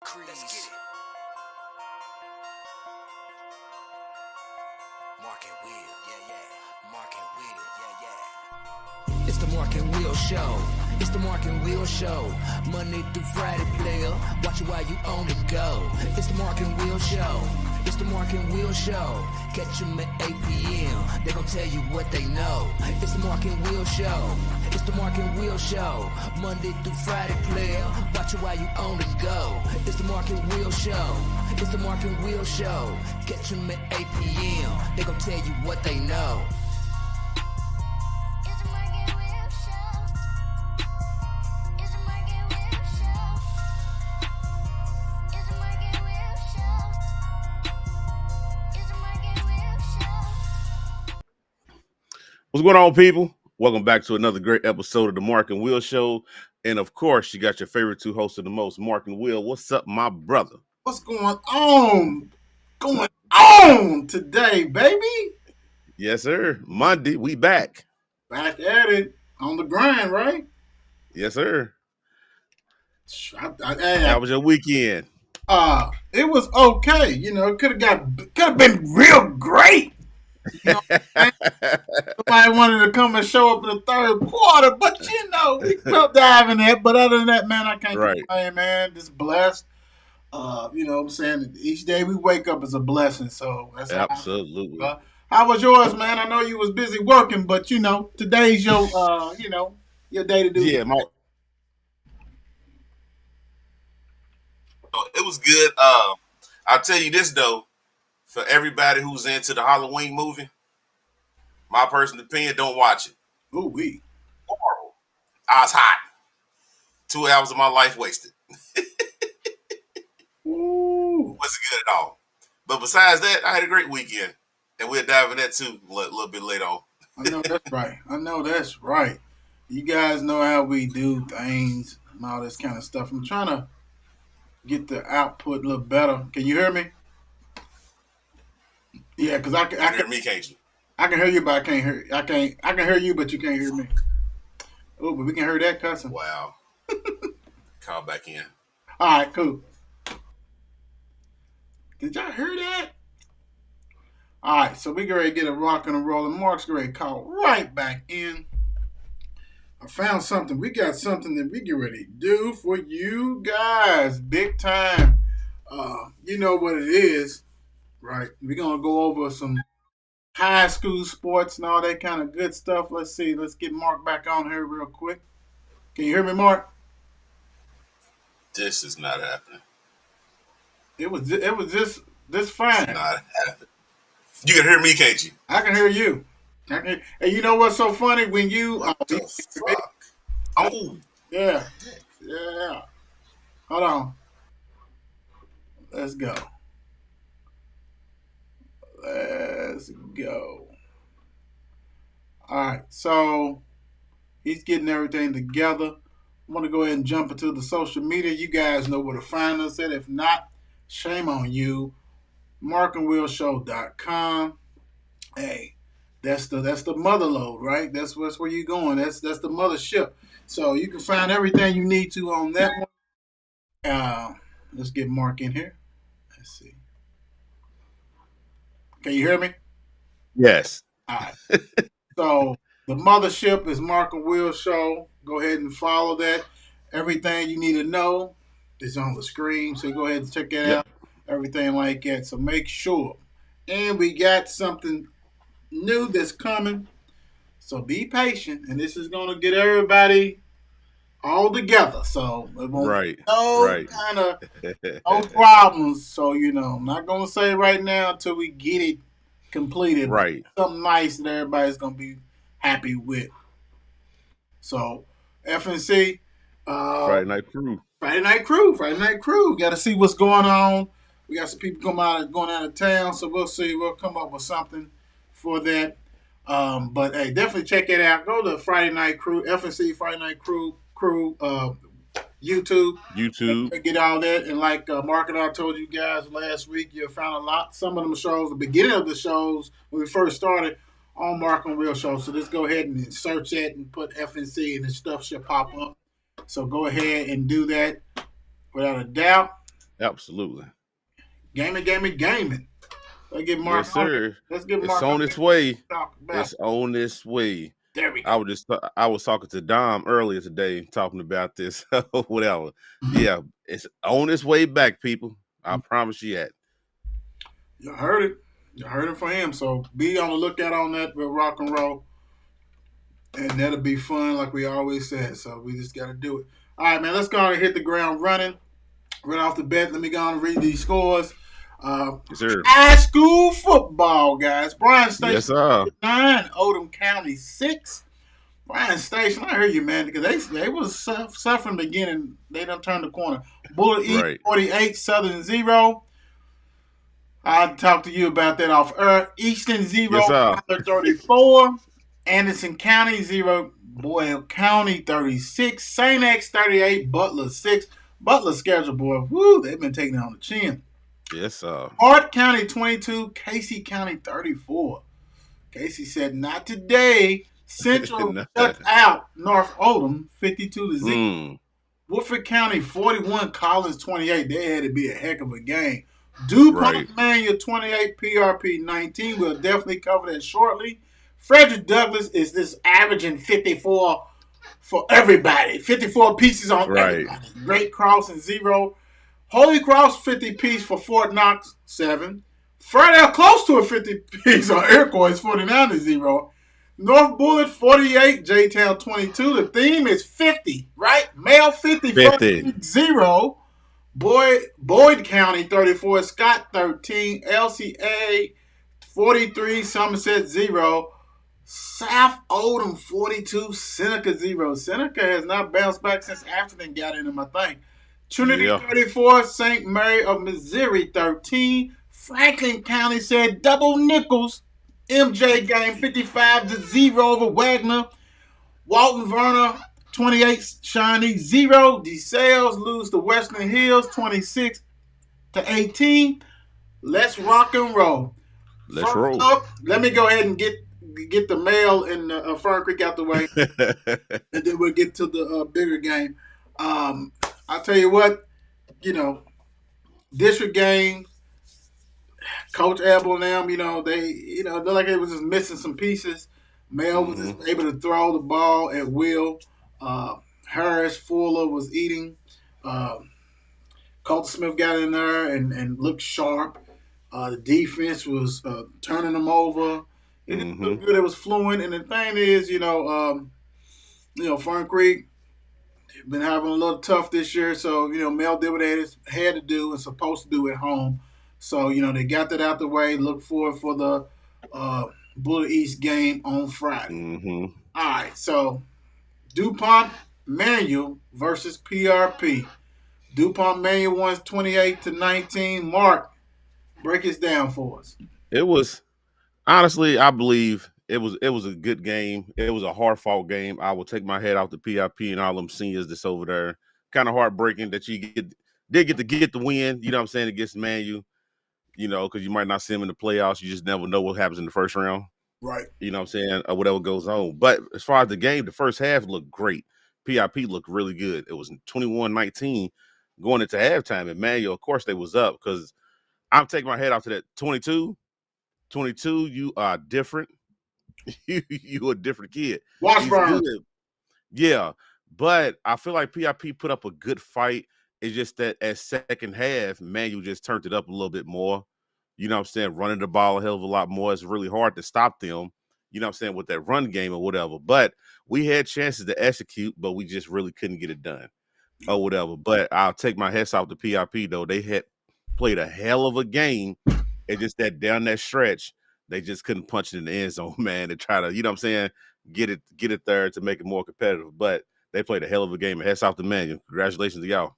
Crease. Let's get it. Mark and Will, yeah. Mark and Will, yeah. It's the Mark and Will Show. It's the Mark and Will Show. Monday through Friday, player. Watch it while you on the go. It's the Mark and Will Show. It's the Mark and Will Show. Catch them at 8 p.m. They gon' tell you what they know. It's the Mark and Will Show. It's the Mark and Will Show. Monday through Friday, player. Watch it while you on the go. It's the Mark and Will Show. It's the Mark and Will Show. Catch them at 8 p.m. They gon' tell you what they know. What's going on, people? Welcome back to another great episode of the Mark and Will Show. And of course, you got your favorite two hosts of the most, Mark and Will. What's up, my brother? What's going on? Going on today, baby? Yes, sir. Monday, we back. Back at it on the grind, right? Yes, sir. Hey, How was your weekend? it was okay. You know, it could have been real great. You know, somebody wanted to come and show up in the third quarter, but you know, we felt diving it. But other than that, man, I can't complain, man. Just blessed. You know what I'm saying? Each day we wake up is a blessing. So that's absolutely. How was yours, man? I know you was busy working, but you know, today's your your day to do. Yeah, it was good. I'll tell you this though, for everybody who's into the Halloween movie, my personal opinion, don't watch it. Ooh wee. Horrible. I was hot. 2 hours of my life wasted. Ooh. Wasn't good at all. But besides that, I had a great weekend. And we'll dive in that too a little bit later on. I know that's right. You guys know how we do things and all this kind of stuff. I'm trying to get the output a little better. Can you hear me? Yeah, because I can hear me, can't you? I can hear you, but I can't hear. I can hear you, but you can't hear me. Oh, but we can hear that cussing. Wow. Call back in. All right, cool. Did y'all hear that? All right, so we get ready to get it rocking and rolling. Mark's ready to call right back in. I found something. We got something that we get ready to do for you guys. Big time. You know what it is, right? We're going to go over some high school sports and all that kind of good stuff. Let's see. Let's get Mark back on here real quick. Can you hear me, Mark? This is not happening. It was this fine. It's not happening. You can hear me, can't you? I can hear you. And you know what's so funny? When you... What the fuck? Oh. Yeah. Hold on. Let's go. All right. So he's getting everything together. I want to go ahead and jump into the social media. You guys know where to find us at. If not, shame on you. markandwillshow.com. Hey, that's the mother load, right? That's where you're going. That's the mothership. So you can find everything you need to on that one. Let's get Mark in here. Let's see. Can you hear me? Yes. All right. So the mothership is Mark and Will Show. Go ahead and follow that. Everything you need to know is on the screen. So go ahead and check it out. Everything like that. So make sure. And we got something new that's coming. So be patient. And this is going to get everybody all together. So it won't kind of no problems. So, you know, I'm not going to say right now until we get it completed. Right. Something nice that everybody's going to be happy with. So, FNC. Friday Night Crew. Got to see what's going on. We got some people going out of town. So we'll see. We'll come up with something for that. But, hey, definitely check it out. Go to Friday Night Crew, FNC Friday Night Crew, YouTube. Get all that. And like Mark and I told you guys last week, you found some of them shows, the beginning of the shows when we first started on Mark and Will Show. So just go ahead and search that and put FNC and the stuff should pop up. So go ahead and do that without a doubt. Absolutely. Gaming. Let's get Mark Yes, on it. sir. Let's get It's Mark on on its it. way. Talk about. It's on its way. There we I go. was talking to Dom earlier today, talking about this. Whatever. Yeah, it's on its way back, people. I promise you that. You heard it. You heard it from him. So be on the lookout on that with rock and roll. And that'll be fun, like we always said. So we just got to do it. All right, man. Let's go on and hit the ground running. Right off the bat, let me go on and read these scores. Yes, sir. High school football, guys. Bryan Station Yes, sir. 9, Oldham County 6. Bryan Station, I heard you, man, because they was suffering beginning. They done turned the corner. Bullet East Right. 48, Southern 0. I'll talk to you about that off air. Eastern 0, Yes, sir. Tyler 34. Anderson County 0, Boyle County 36. St. X 38, Butler 6. Butler's schedule, boy, woo, they've been taking it on the chin. Yes, sir. Hart County 22, Casey County 34. Casey said, not today. Central shut out North Oldham 52-0. Woodford County 41, Collins 28. They had to be a heck of a game. DuPont Right. Manual 28, PRP 19. We'll definitely cover that shortly. Frederick Douglass is this averaging 54 for everybody. 54 pieces on everybody. Great Crossing 0. Holy Cross 50 piece for Fort Knox 7. Fredell close to a 50 piece on Iroquois 49-0. North Bullitt 48, J-Town 22. The theme is 50, right? Male 50, 0. Boyd County 34, Scott 13, LCA 43, Somerset 0. South Oldham 42, Seneca 0. Seneca has not bounced back since Atherton got in him, I think. Trinity 34, St. Mary of Missouri 13. Franklin County said double nickels. MJ game 55-0 over Wagner. Walton Verner 28, Shawnee 0. DeSales lose to Western Hills 26-18. Let's rock and roll. Let's roll. Up, let me go ahead and get the mail in Fern Creek out the way, and then we'll get to the bigger game. I'll tell you what, district games, Coach Abel and them, they look like it was just missing some pieces. Mel was just able to throw the ball at will. Harris Fuller was eating. Colton Smith got in there and looked sharp. The defense was turning them over. It looked good. It was fluent. And the thing is, Fern Creek been having a little tough this year. So, Mel did what they had to do and supposed to do at home. So, they got that out the way. Look forward for the Bullitt East game on Friday. All right. So, DuPont Manual versus PRP. DuPont Manual wins 28-19. Mark, break it down for us. It was honestly, I believe it was a good game. It was a hard fought game. I will take my head off the PIP and all them seniors that's over there. Kind of heartbreaking that you did get the win, you know what I'm saying, against Manu, because you might not see them in the playoffs. You just never know what happens in the first round. Right. You know what I'm saying, or whatever goes on. But as far as the game, the first half looked great. PIP looked really good. It was 21-19 going into halftime. And Manual, of course, they was up because I'm taking my head off to that 22, you are different. you a different kid. Washburn. Yeah, but I feel like PIP put up a good fight. It's just that at second half, Manual just turned it up a little bit more. You know what I'm saying? Running the ball a hell of a lot more. It's really hard to stop them, you know what I'm saying, with that run game or whatever. But we had chances to execute, but we just really couldn't get it done or whatever. But I'll take my head off the PIP, though. They had played a hell of a game. And just that down that stretch, they just couldn't punch it in the end zone, man, to try to, you know what I'm saying, get it there to make it more competitive. But they played a hell of a game. Hats off to Manual. Congratulations to y'all.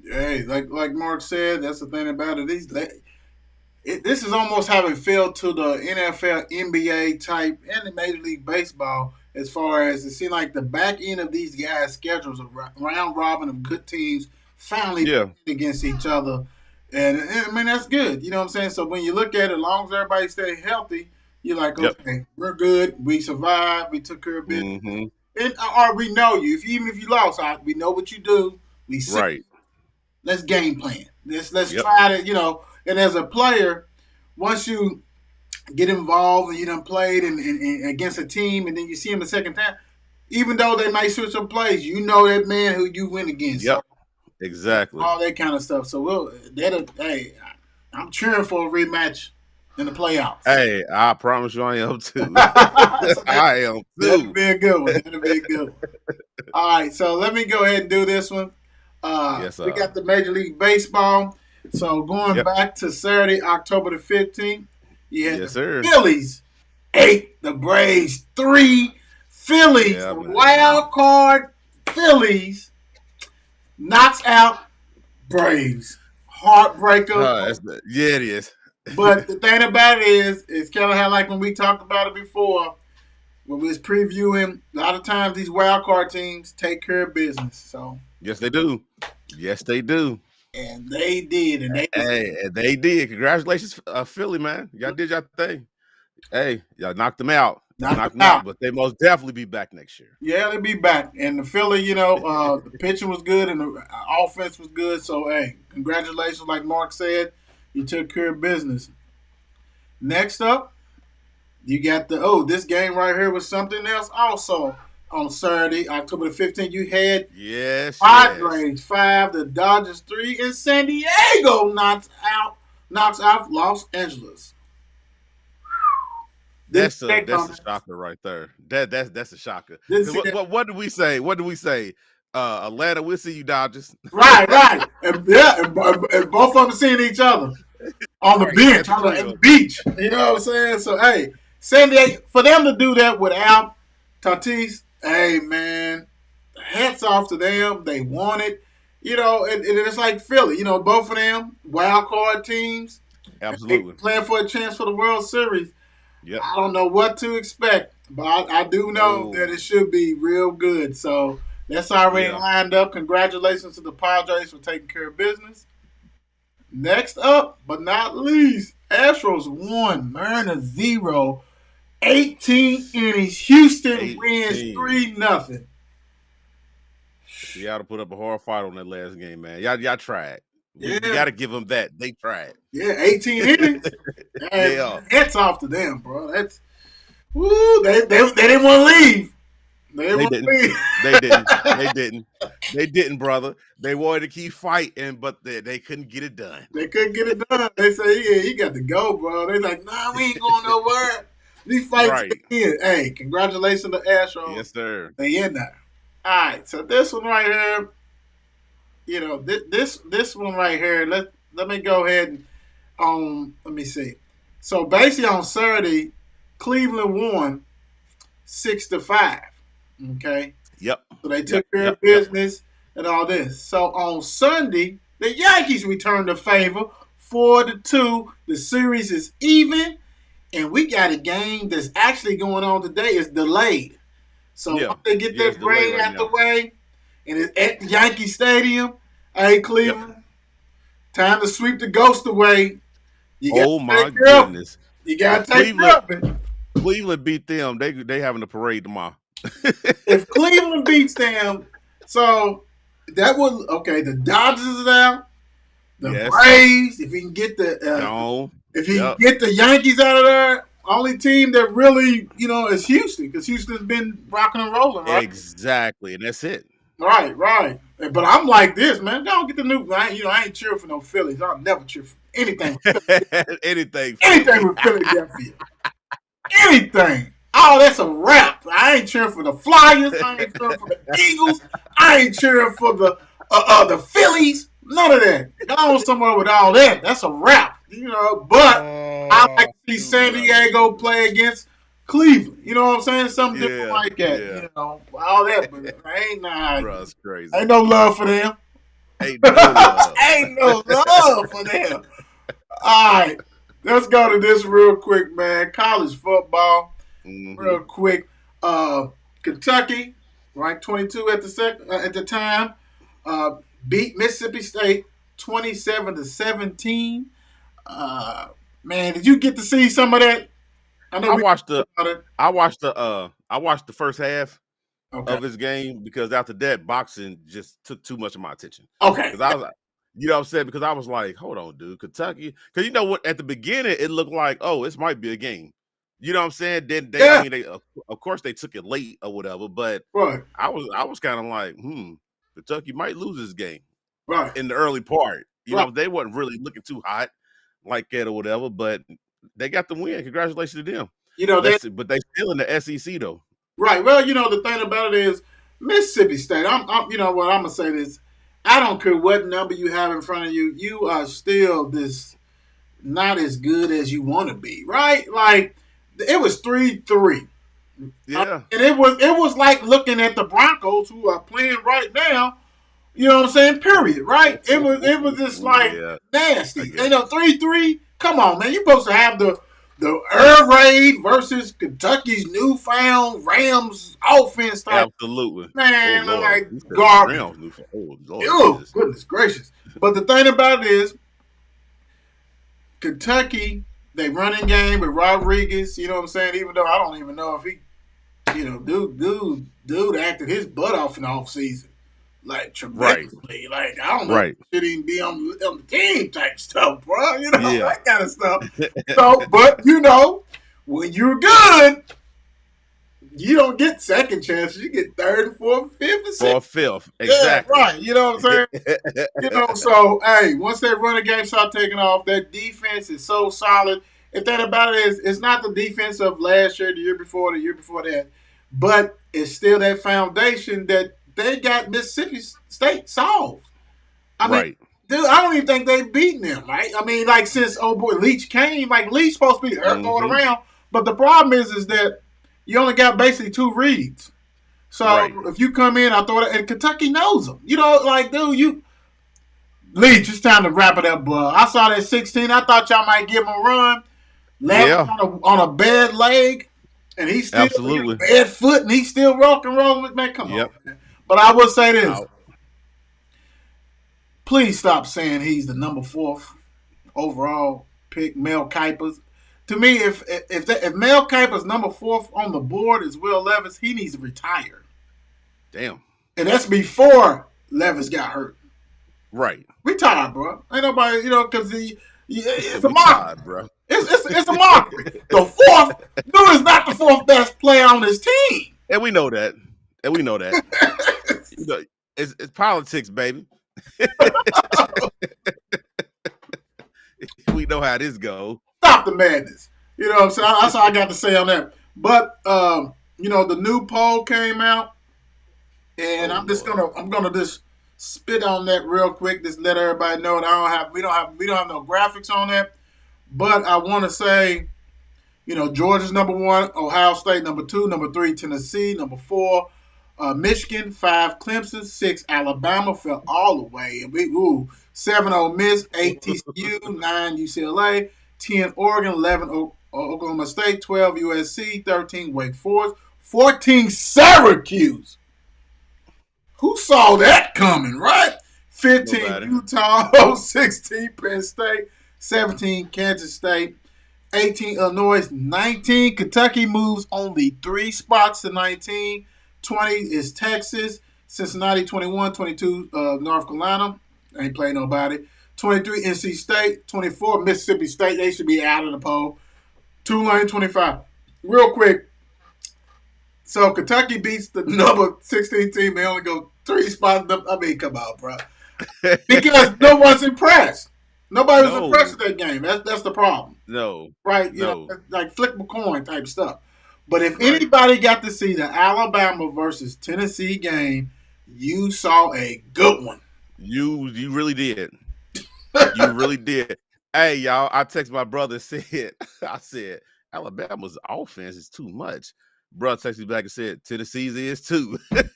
Hey, like Mark said, that's the thing about it. This is almost how it felt to the NFL, NBA type, and the Major League Baseball as far as it seemed like the back end of these guys' schedules, a round robin of good teams finally playing against each other. And I mean, that's good. You know what I'm saying? So when you look at it, as long as everybody stay healthy, you're like, okay, we're good. We survived. We took care of business. Or we know you. Even if you lost, we know what you do. We see. Right. let's game plan. Let's Yep. try to, and as a player, once you get involved and you done played and against a team and then you see them the second time, even though they might switch some plays, you know that man who you win against. Yep. So Exactly. all that kind of stuff. So hey, I'm cheering for a rematch in the playoffs. Hey, I promise you I am too. So I am that'll too. be a good one. That'll be a good one. All right, so let me go ahead and do this one. Yes, We sir. got the Major League Baseball. So going Yep. back to Saturday, October the 15th, you had Yes, the sir. Phillies 8, the Braves 3. Phillies, Yeah, the man. wild card Phillies knocks out Braves. Heartbreaker. Yeah, it is. But the thing about it is, it's kind of how like when we talked about it before, when we was previewing, a lot of times these wild card teams take care of business. So, Yes, they do. Yes, they do. and they did, and they was, Hey, and they did. Congratulations, Philly, man. Y'all did your thing. Hey, y'all knocked them out. knocked them out. But they most definitely be back next year. Yeah, they'll be back. And the Philly, the pitching was good and the offense was good. So, hey, congratulations. Like Mark said, you took care of business. Next up, you got this game right here was something else also. On Saturday, October the 15th, you had Yes, yes. Padres 5, the Dodgers 3, and San Diego knocks out Los Angeles. That's a shocker right there. That's a shocker. 'Cause what did we say? What did we say? Atlanta, we'll see you, Dodgers. Right. And both of them seeing each other on the Right, bench, at the on the beach. You know what I'm saying? So, hey, San Diego, for them to do that without Tatis, hey, man, hats off to them. They won it. And it's like Philly. Both of them wild card teams. Absolutely. Playing for a chance for the World Series. Yep. I don't know what to expect, but I do know that it should be real good. So that's already lined up. Congratulations to the Padres for taking care of business. Next up, but not least, Astros 1, Mariners 0, 18 innings. Houston wins 3-0. Seattle put up a hard fight on that last game, man. Y'all tried. You got to give them that. They tried. Yeah, 18 innings. Yeah. Hats off to them, bro. That's they didn't want to leave. They didn't, brother. They wanted to keep fighting, but they couldn't get it done. They couldn't get it done. They say, yeah, you got to go, bro. They like, nah, we ain't going nowhere. We fight to the end. Hey, congratulations to Astros. Yes, sir. They in there. All right, so this one right here, this one right here, let me go ahead and let me see. So basically on Saturday, Cleveland won 6-5. Okay. Yep. So they took care of business and all this. So on Sunday, the Yankees returned the favor 4-2. The series is even, and we got a game that's actually going on today. It's delayed. So once they get that rain out the way, and it's at Yankee Stadium, hey Cleveland, time to sweep the ghost away. Oh my goodness! You gotta take care of it. Cleveland beat them. They having a parade tomorrow. If Cleveland beats them, so that was okay. The Dodgers is out. The Braves. If you can get the get the Yankees out of there, only team that really is Houston, because Houston's been rocking and rolling, right? Exactly, and that's it. Right. But I'm like this, man. Don't get the new. I ain't cheering for no Phillies. I'll never cheer for anything. anything with Philadelphia. Anything. Oh, that's a wrap. I ain't cheering for the Flyers. I ain't cheering for the Eagles. I ain't cheering for the Phillies. None of that. Go on somewhere with all that. That's a wrap. But I like to see San Diego play against Cleveland. You know what I'm saying? Something different like that. Yeah. All that. But ain't Bro, it's crazy. Ain't no love for them. Ain't no love. Ain't no love for them. All right. Let's go to this real quick, man. College football. Real quick. Kentucky, ranked 22 at the time, beat Mississippi State 27-17. Man, did you get to see some of that? I watched the first half of his game, because after that, boxing just took too much of my attention. Okay. Because I was like, You know what I'm saying? Because I was like, hold on, dude, Kentucky. Because you know what? At the beginning, it looked like, oh, this might be a game. You know what I'm saying? Then they, I mean, they of course they took it late or whatever, but Right. I was kind of like, Kentucky might lose this game Right. in the early part. You Right. know, they wasn't really looking too hot like that or whatever, but they got the win. Congratulations to them. You know, But they still in the SEC though. right. Well, you know, the thing about it is Mississippi State. I'm you know what, I'm gonna say this. I don't care what number you have in front of you, you are still this not as good as you want to be, right? Like it was 3-3. Yeah. And it was like looking at the Broncos who are playing right now. You know what I'm saying? Period. Right? It was just like nasty. You know, 3-3. Come on, man. You're supposed to have the Air Raid versus Kentucky's newfound Rams offense type. Absolutely. Man, like garbage. Oh, goodness gracious. But the thing about it is, Kentucky, they running game with Rodriguez, you know what I'm saying? Even though I don't even know if he, you know, dude acted his butt off in the offseason. Like tremendously. Right. Like, I don't know if he should even be on the team type stuff, bro. You know, that kind of stuff. So, but you know, when you're good, you don't get second chances. You get third, fourth, fifth, and sixth. Fifth. Exactly. Yeah, right. You know what I'm saying? You know, so hey, once that running game start taking off, that defense is so solid. If that about it is, it's not the defense of last year, the year before that, but it's still that foundation that they got Mississippi State solved. I mean, dude, I don't even think they've beaten them, right? I mean, like since Leach came, like Leach supposed to be going around, but the problem is that you only got basically 2 reads. So if you come in, I throw it, and Kentucky knows them. You know, like dude, Leach, it's time to wrap it up, bro. I saw that 16. I thought y'all might give him a run. Left on a bad leg, and he's still bad foot, and he's still rock and rolling. Man, come on, man. But I will say this. Please stop saying he's the number 4 overall pick, Mel Kiper's. To me, if Mel Kiper's number 4 on the board is Will Levis, he needs to retire. Damn. And that's before Levis got hurt. Right. Retire, bro. Ain't nobody, you know, because it's a mockery, bro. It's a mockery. The 4th, dude is not the 4th best player on his team. And we know that. You know, it's politics, baby. We know how this goes. Stop the madness. You know what I'm saying? That's all I got to say on that. But you know, the new poll came out, and I'm gonna just spit on that real quick. Just let everybody know that we don't have no graphics on that. But I want to say, you know, Georgia's number 1, Ohio State number 2, number 3 Tennessee, number 4 Michigan, 5 Clemson, 6 Alabama fell all the way. 7 Ole Miss, 8 TCU, 9 UCLA, 10 Oregon, 11 Oklahoma State, 12 USC, 13 Wake Forest, 14 Syracuse. Who saw that coming, right? 15 Nobody. Utah, 16 Penn State, 17 Kansas State, 18 Illinois, 19 Kentucky moves only 3 spots to 19. 20 is Texas, Cincinnati 21, 22 North Carolina, ain't playing nobody. 23 NC State, 24 Mississippi State, they should be out of the poll. Tulane 25. Real quick, so Kentucky beats the number 16 team, they only go 3 spots. I mean, come on, bro. Because no one's impressed. Nobody was impressed with that game. That's the problem. No. Right? You know, like flip a coin type stuff. But if anybody got to see the Alabama versus Tennessee game, you saw a good one. You really did. You really did. Hey, y'all, I texted my brother and I said, Alabama's offense is too much. Brother texted me back and said, Tennessee's is too. It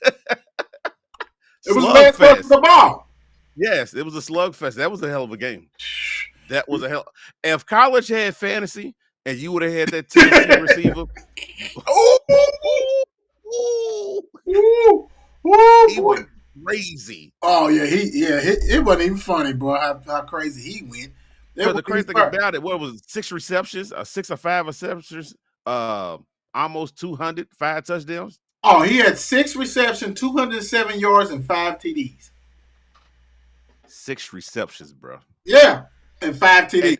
was last touch of the ball. Yes, it was a slugfest. That was a hell of a game. That was a hell. If college had fantasy and you would have had that Tennessee receiver, he went crazy. Oh yeah, it wasn't even funny, bro. How crazy he went. The crazy thing about it, what was it, 6 receptions, 6 or 5 receptions, almost 200, 5 touchdowns. Oh, he had 6 receptions, 207 yards, and 5 TDs. 6 receptions, bro. Yeah, and 5 TDs.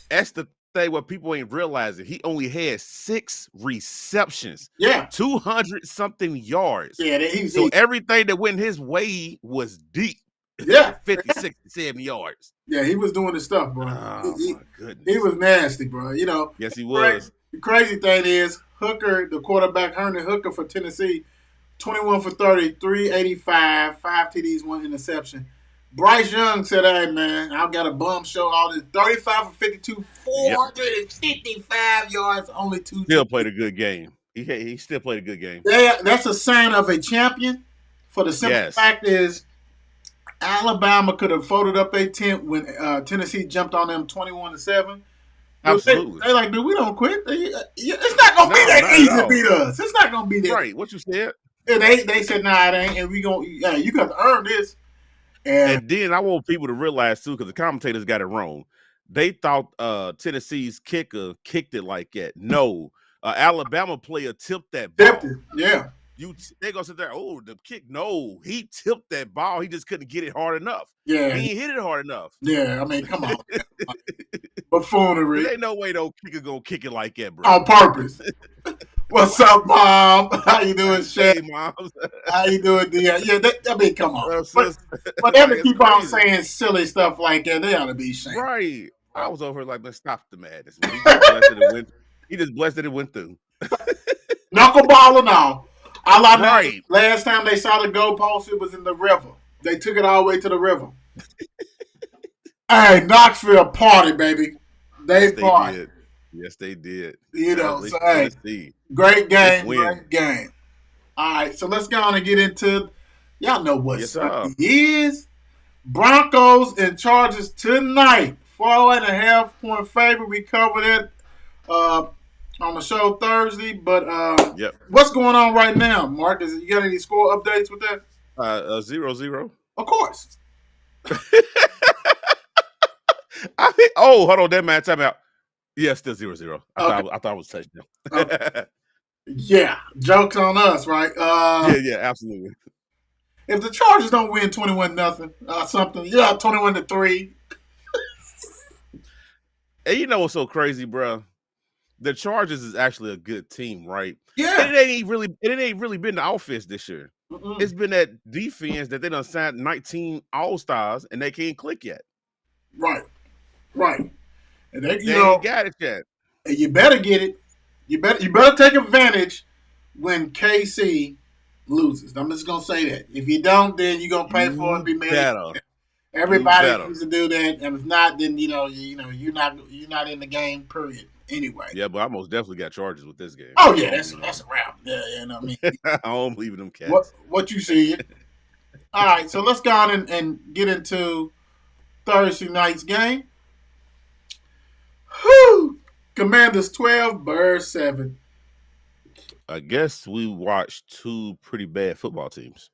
That's the thing what people ain't realizing. He only had 6 receptions, Yeah, 200 something yards. yeah. So everything that went his way was deep. Yeah. 50, 60, 70 yards. Yeah, he was doing his stuff, bro. Oh, my goodness. He was nasty, bro. You know. Yes, he was. The crazy thing is, Hooker, the quarterback, Herndon Hooker for Tennessee, 21 for 30, 385, 5 TDs, 1 interception. Bryce Young said, hey, man, I've got a bum show all this. 35 for 52, 455 yards, only 2. Still played a good game. He still played a good game. Yeah, that's a sign of a champion. For the simple fact is, Alabama could have folded up their tent when Tennessee jumped on them 21-7. Absolutely. They like, dude, we don't quit. It's not gonna be that easy to beat us. It's not gonna be that. Right, what you said. And they said, nah, it ain't, and we gonna, yeah, you got to earn this. And then I want people to realize too, because the commentators got it wrong. They thought Tennessee's kicker kicked it like that. No, Alabama player tipped that ball. Tipped it, yeah. They gonna sit there. Oh, the kick. No, he tipped that ball. He just couldn't get it hard enough. Yeah, he ain't hit it hard enough. Yeah, I mean, come on, buffoonery. There ain't no way no kicker gonna kick it like that, bro. On purpose. What's up, Mom? How you doing, Shay? Hey, Mom. How you doing, Dion? Yeah, I mean, come on. But them to keep on saying silly stuff like that, they ought to be shamed. Right. I was over here like, let's stop the madness. He just blessed that it went through. Knuckleball and all. Last time they saw the goalpost, it was in the river. They took it all the way to the river. Hey, Knoxville party, baby. They party. Yes, they did. You know, so hey, great game, great game. All right, so let's go on and get into, y'all know what Sunday is. Broncos and Chargers tonight. 4.5-point favorite. We covered it on the show Thursday, but what's going on right now, Mark? You got any score updates with that? 0-0. Of course. Hold on, that man, time out. Yeah, still 0-0. I thought it was touchdown. Okay. Yeah, joke's on us, right? Yeah, absolutely. If the Chargers don't win 21-0 or something, 21-3. And you know what's so crazy, bro? The Chargers is actually a good team, right? Yeah. And it ain't really been the offense this year. Mm-mm. It's been that defense that they done signed 19 All-Stars and they can't click yet. Right. And they ain't got it yet. And you better get it. You better take advantage when KC loses. I'm just gonna say that. If you don't, then you're gonna pay for it and be mad. Everybody needs to do that. And if not, then you're not in the game, period. Anyway. Yeah, but I most definitely got Chargers with this game. Oh yeah, that's a wrap. Yeah, you know what I mean. I don't believe in them cats. What you see? All right, so let's go on and get into Thursday night's game. Whew! Commanders 12, Bears 7. I guess we watched 2 pretty bad football teams.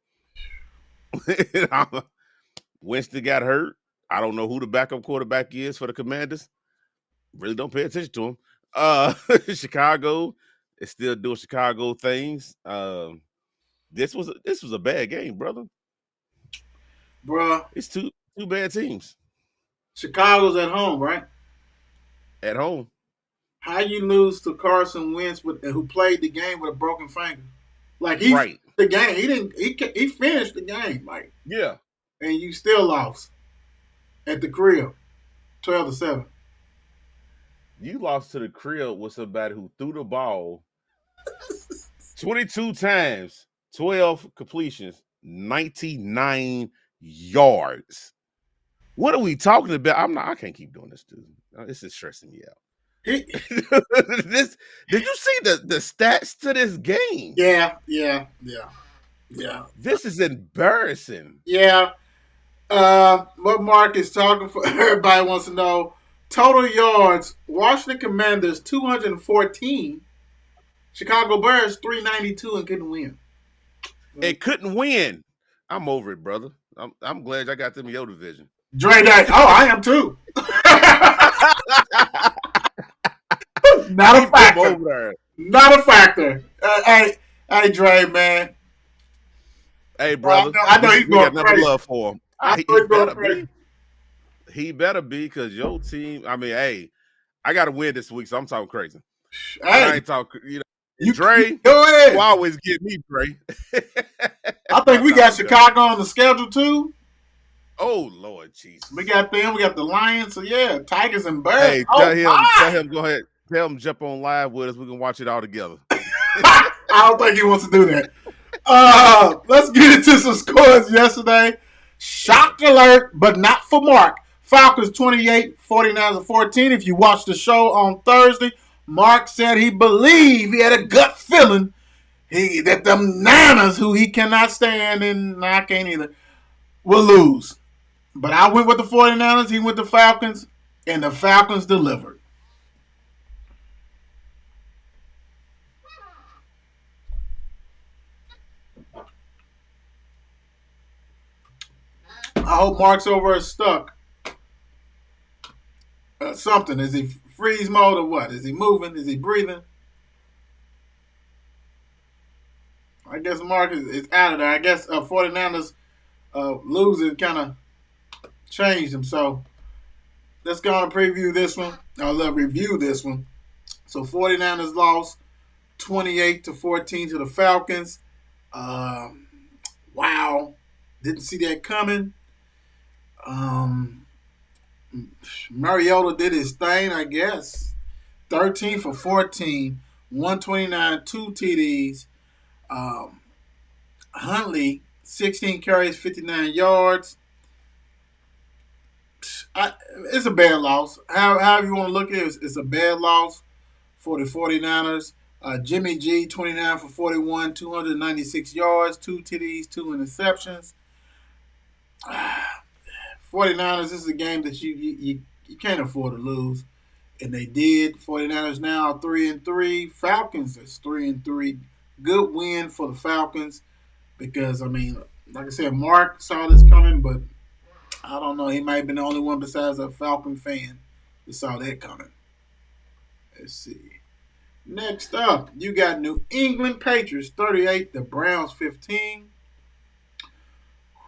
Winston got hurt. I don't know who the backup quarterback is for the Commanders. Really don't pay attention to him. Chicago is still doing Chicago things. This was a bad game, brother. Bruh. It's two bad teams. Chicago's at home, right? At home. How you lose to Carson Wentz who played the game with a broken finger? Like the game. He finished the game. Like, yeah. And you still lost at the crib. 12-7. You lost to the crib with somebody who threw the ball 22 times, 12 completions, 99 yards. What are we talking about? I can't keep doing this, dude. This is stressing me out. Did you see the stats to this game? Yeah. This is embarrassing. Yeah. What Mark is talking for, everybody wants to know. Total yards, Washington Commanders 214. Chicago Bears 392 and couldn't win. It couldn't win. I'm over it, brother. I'm glad I got them in your division. Dre Day. Oh, I am too. Not a factor. Not a factor. Hey, Dre, man. Hey, brother. I know he's going crazy. Love for him. I He know he's going better crazy. be. He better be because your team. I mean, hey, I got to win this week, so I'm talking crazy. But I Hey, ain't talking. You know, you Dre, go ahead. you always get me, Dre. I think we got Chicago on the schedule too. Oh Lord, Jesus. We got them. We got the Lions. So yeah, Tigers and Birds. Hey, Oh tell my! him, go ahead. Tell him jump on live with us. We can watch it all together. I don't think he wants to do that. Let's get into some scores yesterday. Shock alert, but not for Mark. Falcons 28, 49-14. If you watched the show on Thursday, Mark said he believed he had a gut feeling that them Niners, who he cannot stand, and I can't either, will lose. But I went with the 49ers, he went the Falcons, and the Falcons delivered. I hope Mark's over is stuck. Something. Is he freeze mode or what? Is he moving? Is he breathing? I guess Mark is out of there. I guess 49ers losing kind of changed him. So let's go on and preview this one. I'll review this one. So 49ers lost 28-14 to the Falcons. Wow. Didn't see that coming. Mariota did his thing, I guess. 13 for 14, 129, 2 TDs. Huntley, 16 carries, 59 yards. It's a bad loss. However you want to look at it, it's a bad loss for the 49ers. Jimmy G, 29 for 41, 296 yards, 2 TDs, 2 interceptions. 49ers, this is a game that you can't afford to lose. And they did. 49ers now 3-3. Falcons is 3-3. Good win for the Falcons because, I mean, like I said, Mark saw this coming, but I don't know. He might have been the only one besides a Falcon fan that saw that coming. Let's see. Next up, you got New England Patriots 38, the Browns 15.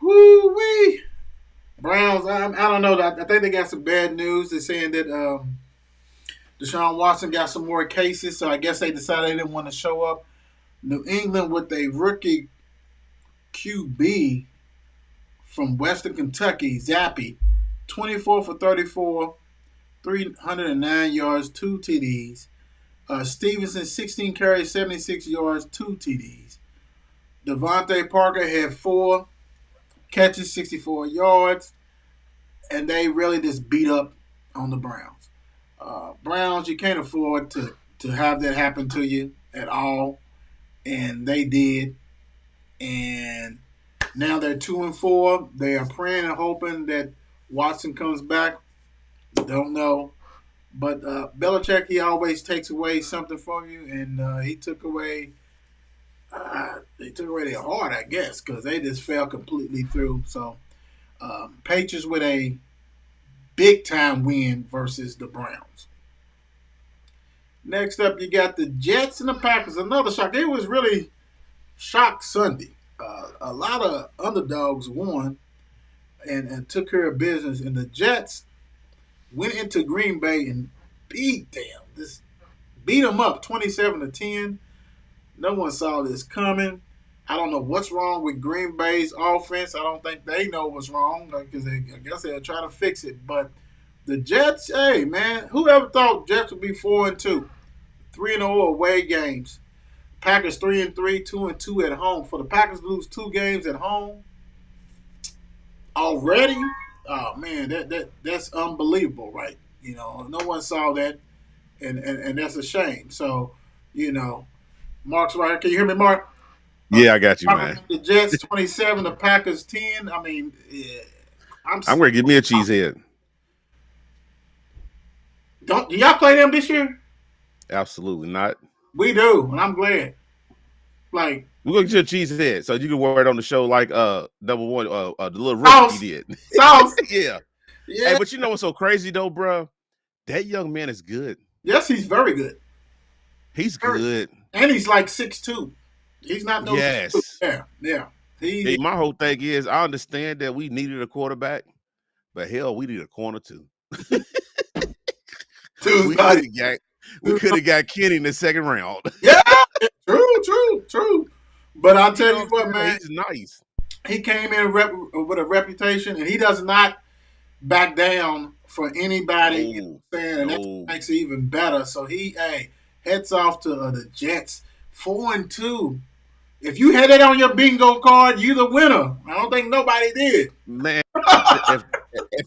Whoo-wee. Browns, I don't know. I think they got some bad news. They're saying that Deshaun Watson got some more cases, so I guess they decided they didn't want to show up. New England with a rookie QB from Western Kentucky, Zappy, 24 for 34, 309 yards, 2 TDs. Stevenson, 16 carries, 76 yards, 2 TDs. Devontae Parker had 4 catches, 64 yards, and they really just beat up on the Browns. Browns, you can't afford to have that happen to you at all, and they did. And now they're 2-4. They are praying and hoping that Watson comes back. Don't know, but Belichick, he always takes away something from you, and he took away. They took away their heart, I guess, because they just fell completely through. So, Patriots with a big-time win versus the Browns. Next up, you got the Jets and the Packers. Another shock. It was really shock Sunday. A lot of underdogs won and took care of business. And the Jets went into Green Bay and beat them. Beat them up 27-10. No one saw this coming. I don't know what's wrong with Green Bay's offense. I don't think they know what's wrong because I guess they'll try to fix it. But the Jets, hey, man, whoever thought Jets would be 4-2, 3-0 away games. Packers 3-3, 2-2 at home. For the Packers to lose 2 games at home already, oh man, that's unbelievable, right? You know, no one saw that, and that's a shame. So, you know, Mark's right. Can you hear me, Mark? Yeah, I got you, man. The Jets 27, the Packers 10. I mean, yeah, I'm going to give me a cheesehead. Do y'all play them this year? Absolutely not. We do, and I'm glad. Like, we're gonna get you a cheesehead so you can wear it on the show like number one the little rookie he did. Sauce. Yeah. Hey, but you know what's so crazy though, bro? That young man is good. Yes, he's very good. He's good. And he's like 6'2". He's not no. Yes. Yeah. My whole thing is, I understand that we needed a quarterback, but hell, we need a corner too. We could have got Kenny in the second round. Yeah, true. But I'll tell you what, man, he's nice. He came in with a reputation, and he does not back down for anybody. You know what I'm saying? And that makes it even better. So he, heads off to the Jets, 4-2. If you had that on your bingo card, you're the winner. I don't think nobody did. Man, if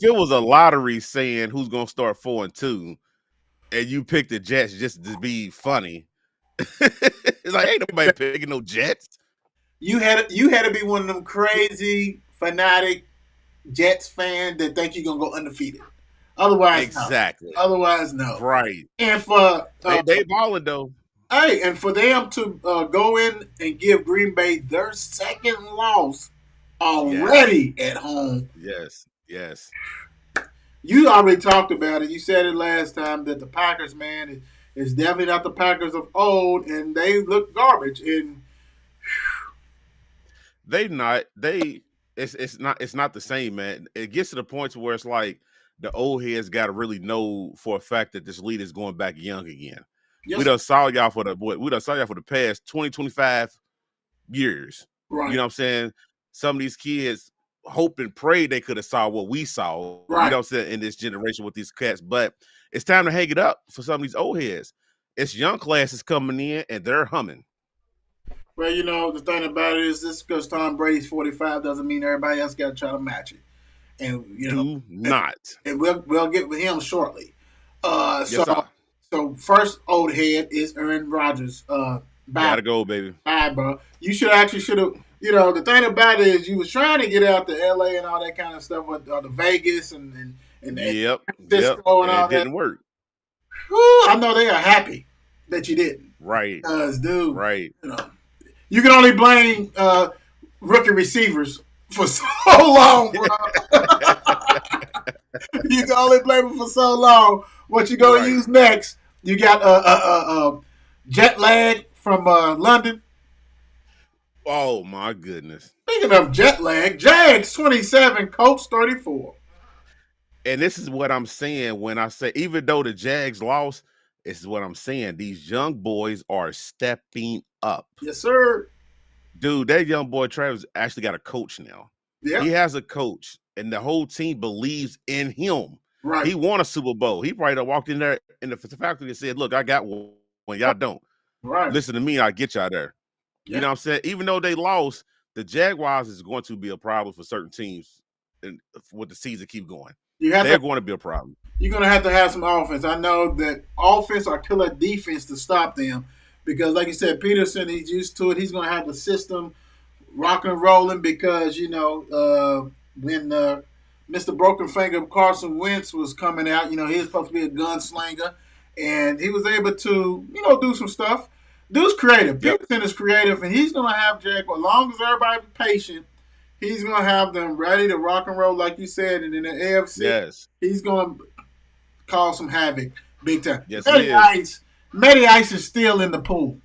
it was a lottery saying who's gonna start 4-2, and you picked the Jets just to be funny, it's like ain't nobody picking no Jets. You had to be one of them crazy fanatic Jets fan that think you're gonna go undefeated. Otherwise, exactly. No. Otherwise, no. Right. And for they balling though. Hey, and for them to go in and give Green Bay their second loss already at home. Yes. You already talked about it. You said it last time that the Packers, man, is definitely not the Packers of old, and they look garbage. And they not. It's not the same, man. It gets to the point where it's like the old heads got to really know for a fact that this league is going back young again. Yes. We done saw y'all for the past 20, 25 years. Right. You know what I'm saying? Some of these kids hope and pray they could have saw what we saw. Right. You know what I'm saying, in this generation with these cats. But it's time to hang it up for some of these old heads. It's young classes coming in and they're humming. Well, you know, the thing about it is this because Tom Brady's 45 doesn't mean everybody else got to try to match it. And you know, and we'll get with him shortly. So first old head is Aaron Rodgers. Gotta go, baby. Bye, bro. You should have. You know, the thing about it is you was trying to get out to LA and all that kind of stuff with the Vegas and Yep. Disco and all that. It didn't work. Whew, I know they are happy that you didn't. Right. Because, dude, right. You know, you can only blame rookie receivers for so long, bro. You can only blame them for so long. What you gonna use next? You got jet lag from London. Oh my goodness! Speaking of jet lag, Jags 27, Colts 34. And this is what I'm saying when I say, even though the Jags lost, this is what I'm saying. These young boys are stepping up. Yes, sir. Dude, that young boy Travis actually got a coach now. Yeah, he has a coach, and the whole team believes in him. Right. He won a Super Bowl. He probably walked in there in the factory and said, "Look, I got one when y'all don't. Right. Listen to me, I'll get y'all there." Yeah. You know what I'm saying? Even though they lost, the Jaguars is going to be a problem for certain teams and with the season keep going. They're going to be a problem. You're going to have some offense. I know that offense or killer defense to stop them because, like you said, Peterson, he's used to it. He's going to have the system rocking and rolling because, you know, when Mr. Broken Finger Carson Wentz was coming out, you know, he was supposed to be a gunslinger, and he was able to, you know, do some stuff. Dude's creative. Yep. Peterson is creative, and he's going to have Jaguars. As long as everybody's patient, he's going to have them ready to rock and roll, like you said. And in the AFC, he's going to cause some havoc big time. Yes, Matty Ice is still in the pool,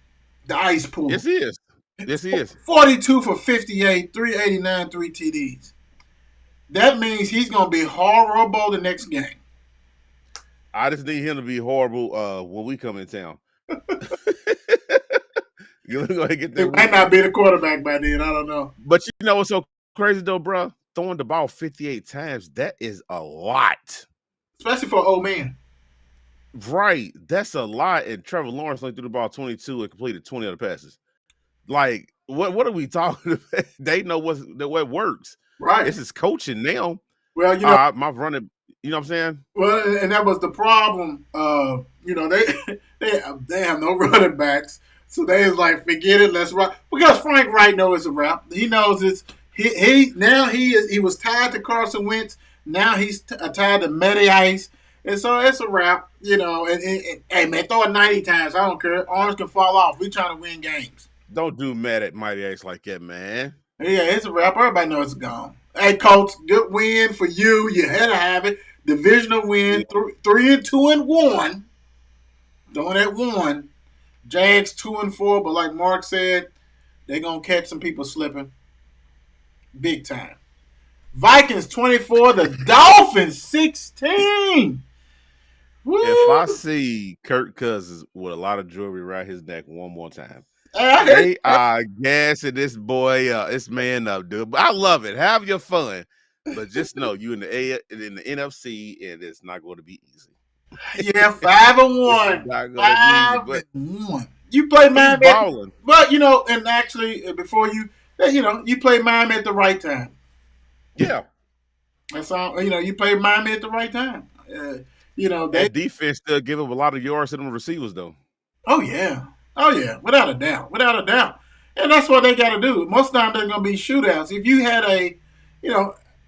the ice pool. Yes, he is. Yes, he is. 42 for 58, 389, 3 TDs. That means he's going to be horrible the next game. I just need him to be horrible when we come in town. You're going to get that. He might not be the quarterback by then. I don't know. But you know what's so crazy though, bro? Throwing the ball 58 times, that is a lot. Especially for an old man. Right. That's a lot. And Trevor Lawrence only threw the ball 22 and completed 20 other passes. Like, what are we talking about? They know what works. Right. This is coaching now. Well, you know, my running, you know what I'm saying? Well, and that was the problem. You know, they have no running backs. So they was like, forget it, let's rock. Because Frank Wright knows it's a wrap. He knows it's he was tied to Carson Wentz. Now he's tied to Matty Ice. And so it's a wrap, you know. And hey, man, throw it 90 times. I don't care. Arms can fall off. We trying to win games. Don't do mad at Mighty Ice like that, man. Yeah, it's a wrap. Everybody knows it's gone. Hey, Coach, good win for you. You had to have it. Divisional win, 3-2-1. Doing that one. Jags 2-4, but like Mark said, they're gonna catch some people slipping. big time. Vikings 24, the Dolphins 16. Woo! If I see Kirk Cousins with a lot of jewelry around his neck one more time, Hey, they are gassing this boy up, this man up, dude. But I love it. Have your fun, but just know you in the NFC, and it's not going to be easy. yeah, 5-1. Not gonna be easy, but 5-1. You play Miami, he's balling. but and actually, before you play Miami at the right time. Yeah, That's all. You play Miami at the right time. that defense still give up a lot of yards to them receivers, though. Oh yeah, without a doubt, and that's what they got to do. Most of the time, they're going to be shootouts. If you had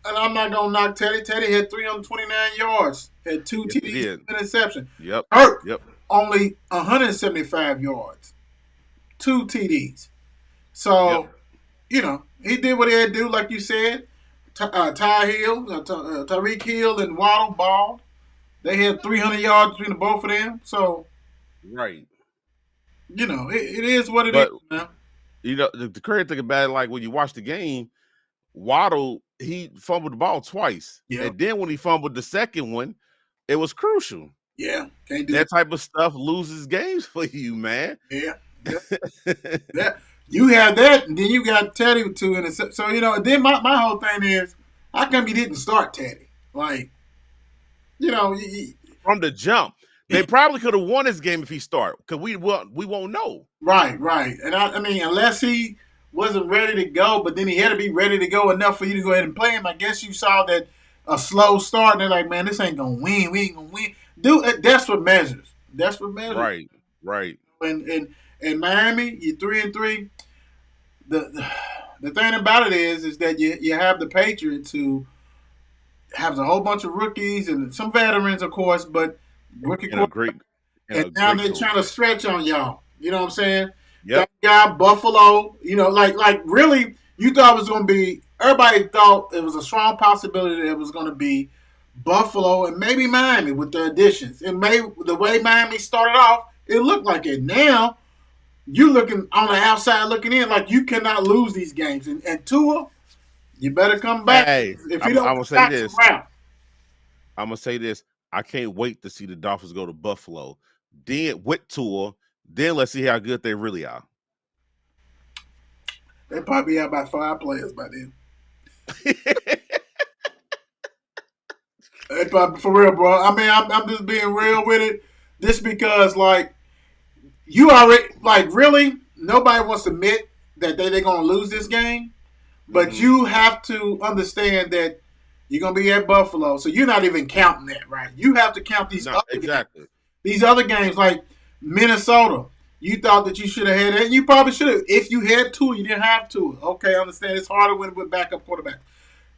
and I'm not going to knock Teddy. Teddy had 329 yards, had 2 TDs, an interception. Yep. Kirk Yep. only 175 yards, 2 TDs. So, he did what he had to do, like you said. Tyreek Hill and Waddle ball. They had 300 yards between the both of them. So, right. It is what it is, man. The crazy thing about it, like when you watch the game, Waddle, he fumbled the ball twice. Yeah. And then when he fumbled the second one, it was crucial. Yeah. Can't do that type of stuff loses games for you, man. Yeah. Yeah. You have that, and then you got Teddy with 2 interceptions. So, then my whole thing is, how come you didn't start Teddy? Like, from the jump. They probably could have won this game if he started, because we won't know. Right. And I mean, unless he wasn't ready to go, but then he had to be ready to go enough for you to go ahead and play him. I guess you saw that a slow start, and they're like, man, this ain't going to win. We ain't going to win. Dude, that's what measures. Right. And Miami, you're 3-3. The thing about it is that you have the Patriots, who has a whole bunch of rookies and some veterans, of course, but rookie quarterback. And now they're trying to stretch on y'all. You know what I'm saying? Yep. That guy, Buffalo, like really, you thought it was going to be, everybody thought it was a strong possibility that it was going to be Buffalo and maybe Miami with the additions. And maybe the way Miami started off, it looked like it. Now, you looking on the outside looking in, like you cannot lose these games. And Tua, you better come back. Hey, if you don't, I'm going to say this. I can't wait to see the Dolphins go to Buffalo. Then with Tua, then let's see how good they really are. They probably have about 5 players by then. They probably, for real, bro. I mean, I'm just being real with it. Just because, like, you already, like, really, nobody wants to admit that they're going to lose this game. But you have to understand that you're going to be at Buffalo. So you're not even counting that, right? You have to count these other games. These other games, like Minnesota. You thought that you should have had it. You probably should have. If you had Tua, you didn't have Tua. Okay, I understand. It's harder when with backup quarterback.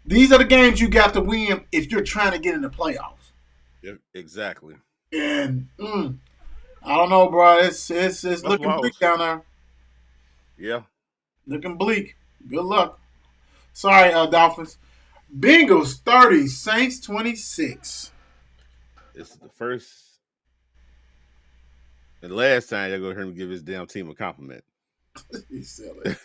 These are the games you got to win if you're trying to get in the playoffs. Yeah, exactly. And I don't know, bro. It's looking bleak down there. Yeah. Looking bleak. Good luck. Sorry, Dolphins. Bengals 30, Saints 26. This is the first and last time you're going to hear me give his damn team a compliment. He's silly.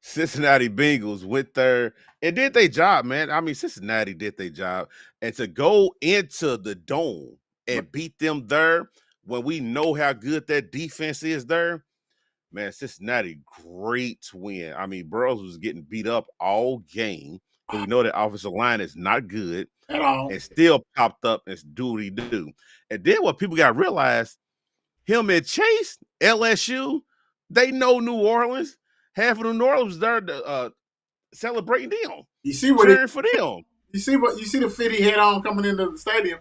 Cincinnati Bengals went there and did their job, man. I mean, Cincinnati did their job. And to go into the Dome and beat them there when we know how good that defense is there, man, Cincinnati, great win. I mean, Burrows was getting beat up all game. We know that offensive line is not good at all. And still popped up and do what he do. And then what people got to realize, him and Chase, LSU, they know New Orleans. Half of the New Orleans there celebrating them. You see what cheering for them. You see the fit he had on coming into the stadium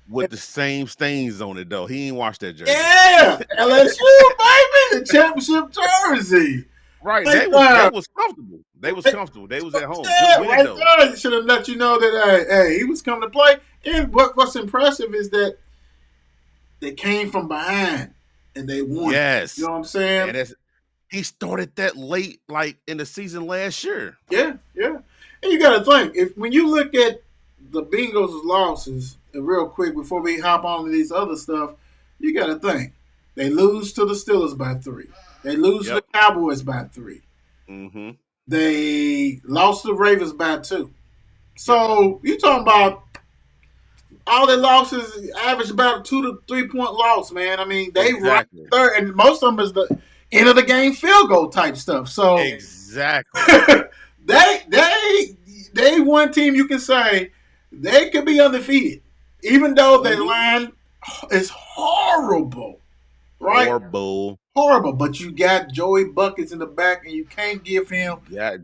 with the same stains on it though. He ain't washed that jersey. Yeah, LSU baby, the championship jersey. Right, they was comfortable. They was comfortable. They was at home. Yeah, right there. Should have let you know that hey, he was coming to play. And what's impressive is that they came from behind and they won. Yes, you know what I'm saying. And he started that late, like in the season last year. Yeah. And you got to think, when you look at the Bengals' losses, real quick before we hop on to these other stuff, you got to think they lose to the Steelers by 3. They lose to the Cowboys by 3. Mm-hmm. They lost to the Ravens by 2. So you talking about all their losses average about a 2 to 3 point loss, man. I mean, they right Exactly. third, and most of them is the end of the game field goal type stuff. So Exactly. they one team you can say they could be undefeated, even though their line is horrible, right? Horrible. But you got Joey Buckets in the back, and you can't give him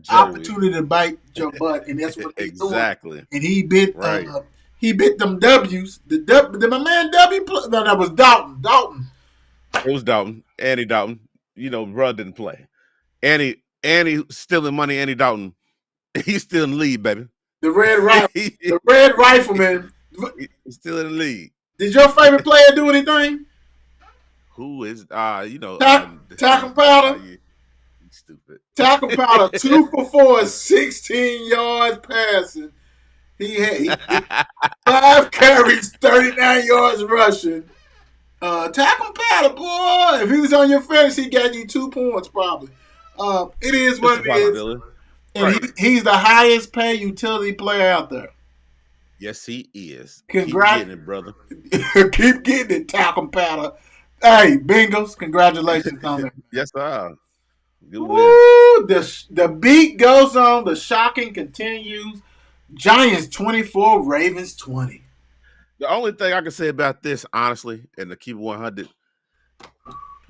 opportunity to bite your butt, and that's what he's exactly. doing. And he bit he bit them W's. My man W. No, that was Dalton. It was Dalton. Andy Dalton. You know, bro didn't play. Andy stealing money. Andy Dalton. He's still in the lead, baby. The Red Rifleman. He's still in the lead. Did your favorite player do anything? Who is Talcum Powder? You stupid. Talcum Powder, 2 for 4, 16 yards passing. He had 5 carries, 39 yards rushing. Talcum Powder, boy, if he was on your fantasy, he got you 2 points probably. It is what it is. And he's the highest paid utility player out there. Yes, he is. Congrats. Keep getting it, brother. Keep getting it, Talcum Powder. Hey, Bengals, congratulations on that. Yes, sir. Good win. The beat goes on. The shocking continues. Giants 24, Ravens 20. The only thing I can say about this, honestly, and to keep it 100,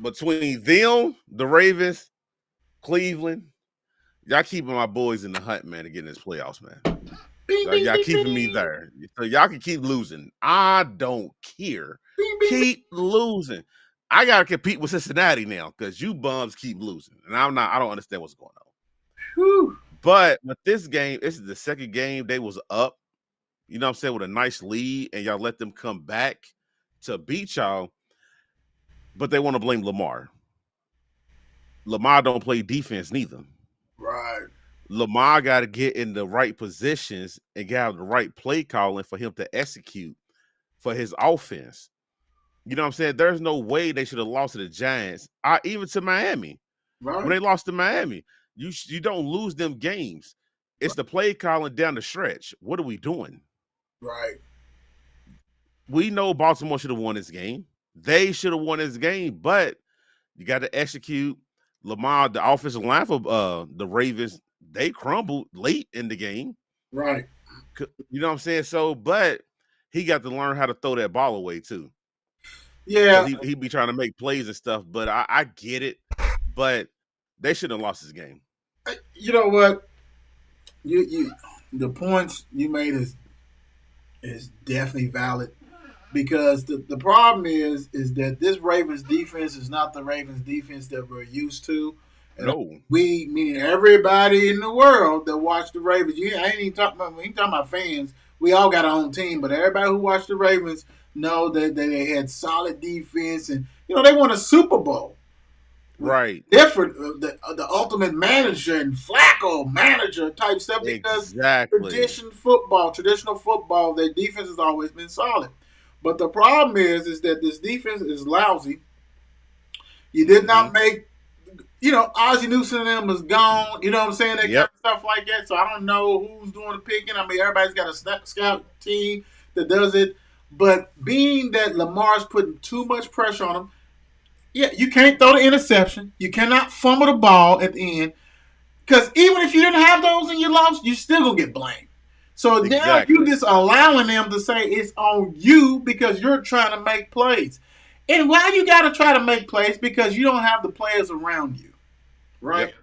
between them, the Ravens, Cleveland, y'all keeping my boys in the hunt, man, to get in this playoffs, man. Y'all keeping me there. So y'all can keep losing. I don't care. Keep losing. I gotta compete with Cincinnati now because you bums keep losing. And I don't understand what's going on. Whew. But with this game, this is the second game they was up, you know what I'm saying, with a nice lead, and y'all let them come back to beat y'all. But they want to blame Lamar. Lamar don't play defense neither. Right. Lamar got to get in the right positions and get the right play calling for him to execute for his offense. You know what I'm saying? There's no way they should have lost to the Giants, even to Miami. Right. When they lost to Miami, you don't lose them games. It's the play calling down the stretch. What are we doing? Right. We know Baltimore should have won this game. They should have won this game, but you got to execute. Lamar, the offensive line for the Ravens, they crumbled late in the game. Right. You know what I'm saying? So, but he got to learn how to throw that ball away too. Yeah. He be trying to make plays and stuff, but I get it. But they shouldn't have lost this game. You know what? You the points you made is definitely valid because the problem is that this Ravens defense is not the Ravens defense that we're used to. And no. We, meaning everybody in the world that watched the Ravens. I ain't even talking about fans. We all got our own team, but everybody who watched the Ravens know that they had solid defense, and they won a Super Bowl. Right. Different, the ultimate manager and Flacco manager type stuff because traditional football, their defense has always been solid. But the problem is that this defense is lousy. You did not make, Ozzie Newsome and them was gone. You know what I'm saying? That kind of stuff like that. So I don't know who's doing the picking. I mean, everybody's got a scout team that does it. But being that Lamar's putting too much pressure on him, you can't throw the interception. You cannot fumble the ball at the end. Because even if you didn't have those and you lost, you're still going to get blamed. So now you're just allowing them to say it's on you because you're trying to make plays. And why you got to try to make plays? Because you don't have the players around you. Right?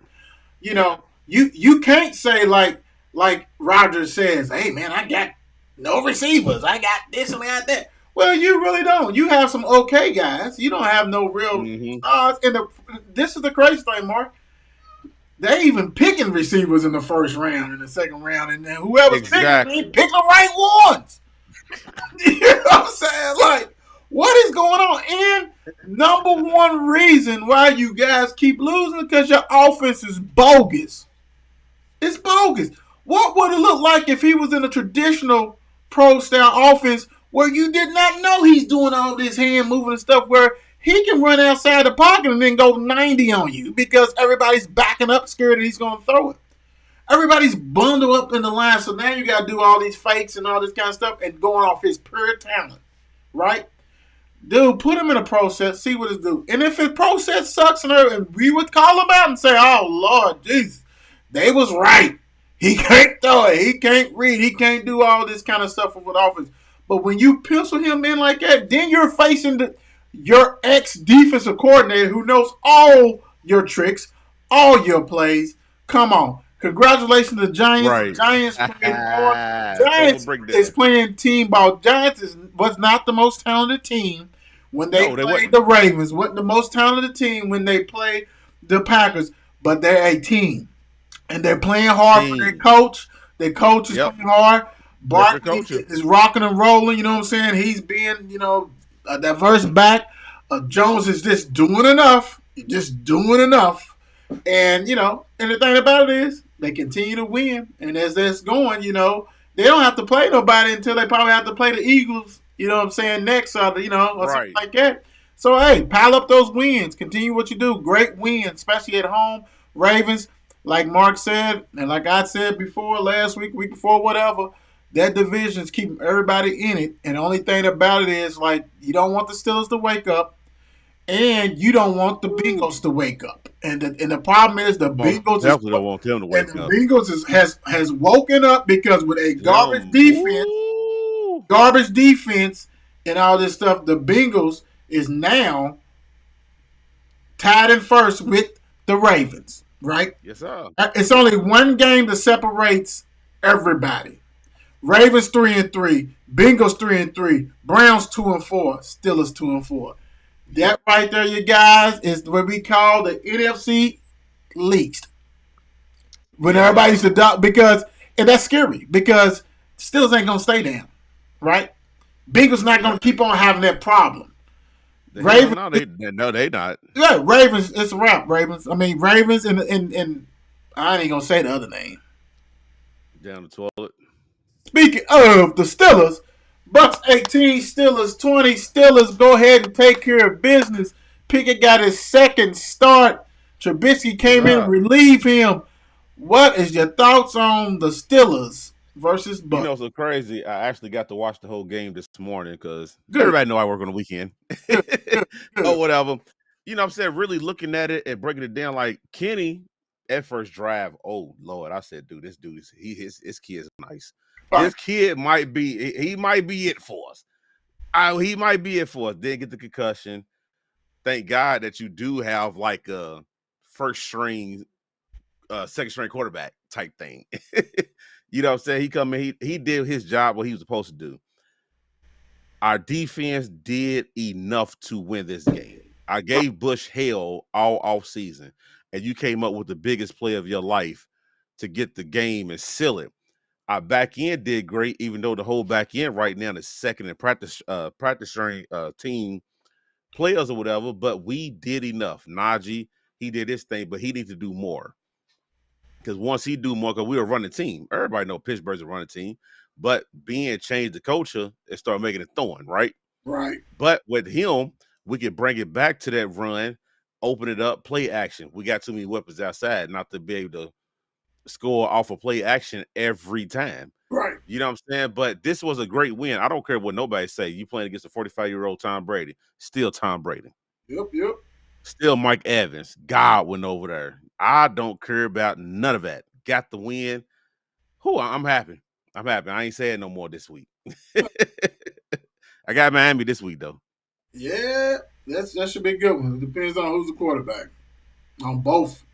Yep. You can't say like Rodgers says, hey, man, I got no receivers. I got this and I got that. Well, you really don't. You have some okay guys. You don't have no real stars. And this is the crazy thing, Mark. They even picking receivers in the first round, in the second round, and then whoever's picking, they pick the right ones. You know what I'm saying? Like, what is going on? And number one reason why you guys keep losing is because your offense is bogus. It's bogus. What would it look like if he was in a traditional pro-style offense where you did not know he's doing all this hand moving and stuff where he can run outside the pocket and then go 90 on you because everybody's backing up scared that he's going to throw it. Everybody's bundled up in the line, so now you got to do all these fakes and all this kind of stuff and going off his pure talent, right? Dude, put him in a pro set, see what it's do. And if his pro set sucks and we would call him out and say, oh, Lord, Jesus, they was right. He can't throw it. He can't read. He can't do all this kind of stuff with offense. But when you pencil him in like that, then you're facing your ex-defensive coordinator who knows all your tricks, all your plays. Come on. Congratulations to the Giants. Right. Giants playing hard. Giants is playing team ball. Giants was not the most talented team when they played the Ravens. Wasn't the most talented team when they played the Packers. But they're a team. And they're playing hard for their coach. Their coach is playing hard. Barkley is rocking and rolling. You know what I'm saying? He's being, a diverse back. Jones is just doing enough. Just doing enough. And, and the thing about it is they continue to win. And as that's going, they don't have to play nobody until they probably have to play the Eagles, you know what I'm saying, next, or something like that. So, hey, pile up those wins. Continue what you do. Great win, especially at home. Ravens, like Mark said, and like I said before, last week, week before, whatever, that division is keeping everybody in it. And the only thing about it is, you don't want the Steelers to wake up, and you don't want the Bengals to wake up. And the problem is the Bengals definitely don't want them to wake up. And the Bengals has woken up because with a garbage defense, and all this stuff, the Bengals is now tied in first with the Ravens, right? Yes, sir. It's only one game that separates everybody. Ravens 3-3, Bengals 3-3, Browns 2-4, Steelers 2-4. That right there, you guys, is what we call the NFC least. When everybody's the dog, and that's scary because Steelers ain't gonna stay down, right? Bengals not gonna keep on having that problem. Ravens, no, they not. Yeah, Ravens, it's a wrap. Ravens, Ravens, and I ain't gonna say the other name. Down the toilet. Speaking of the Steelers, Bucks 18, Steelers 20. Steelers go ahead and take care of business. Pickett got his second start. Trubisky came in and relieved him. What is your thoughts on the Steelers versus Bucks? So crazy. I actually got to watch the whole game this morning because everybody know I work on the weekend. Or whatever. You know what I'm saying? Really looking at it and breaking it down like Kenny at first drive. Oh, Lord. I said, dude, his kid is nice. This kid might be it for us. He might be it for us. Didn't get the concussion. Thank God that you do have like a first string, second string quarterback type thing. You know what I'm saying? He come in, he did his job, what he was supposed to do. Our defense did enough to win this game. I gave Bush hell all off season, and you came up with the biggest play of your life to get the game and seal it. Our back end did great, even though the whole back end right now is second in practice team players or whatever. But we did enough. Najee, he did his thing, but he needs to do more. Because once he do more, because we were running team. Everybody know Pittsburgh's a running team, but being changed the culture and start making it throwing, right? Right. But with him, we could bring it back to that run, open it up, play action. We got too many weapons outside not to be able to score off of play action every time. Right. You know what I'm saying? But this was a great win. I don't care what nobody say. You playing against a 45-year-old Tom Brady. Still Tom Brady. Yep. Still Mike Evans. Godwin over there. I don't care about none of that. Got the win. I'm happy. I ain't saying no more this week. I got Miami this week, though. Yeah, that should be a good one. It depends on who's the quarterback on both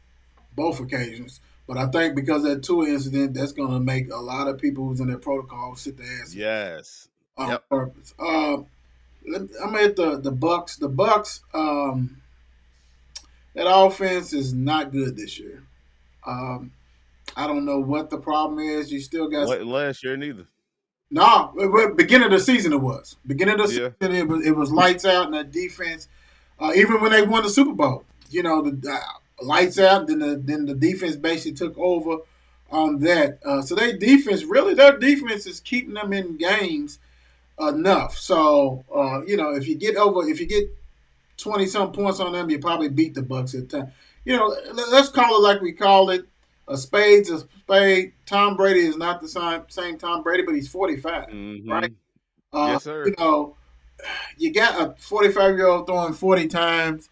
occasions. But I think because of that Tua incident, that's going to make a lot of people who's in that protocol sit their ass on purpose. I'm at the Bucks. The Bucks, that offense is not good this year. I don't know what the problem is. You still got last year neither. No, beginning of the season it was. Beginning of the season it was lights out in that defense. Even when they won the Super Bowl, the lights out. Then the defense basically took over on that. So their defense is keeping them in games enough. So if you get 20-some points on them, you probably beat the Bucks at the time. Let's call it like we call it. A spade's a spade. Tom Brady is not the same Tom Brady, but he's 45, right? Yes, sir. You know, you got a 45-year-old throwing 40 times,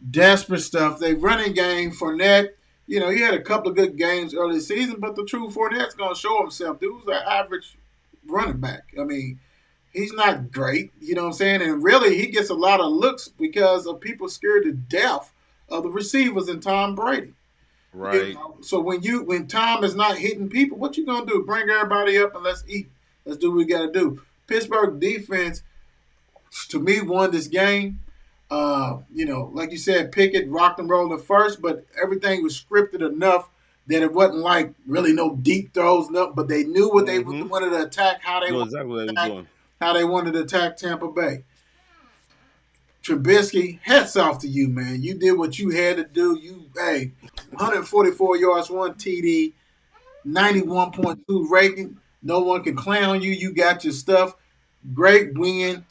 desperate stuff. They running game. Fournette, you know, he had a couple of good games early season, but the true Fournette's going to show himself. Dude's an average running back. I mean, he's not great, you know what I'm saying? And really, he gets a lot of looks because of people scared to death of the receivers and Tom Brady. Right. You know? So when Tom is not hitting people, what you gonna do? Bring everybody up and let's eat. Let's do what we gotta do. Pittsburgh defense, to me, won this game. You know, like you said, Pickett rocked and rolled at first, but everything was scripted enough that it wasn't like really no deep throws, but they knew what they wanted to attack, how they Know wanted exactly what to they attack, was doing. how they wanted to attack Tampa Bay. Trubisky, hats off to you, man. You did what you had to do. 144 yards, 1 TD, 91.2 rating. No one can clown you. You got your stuff. Great win.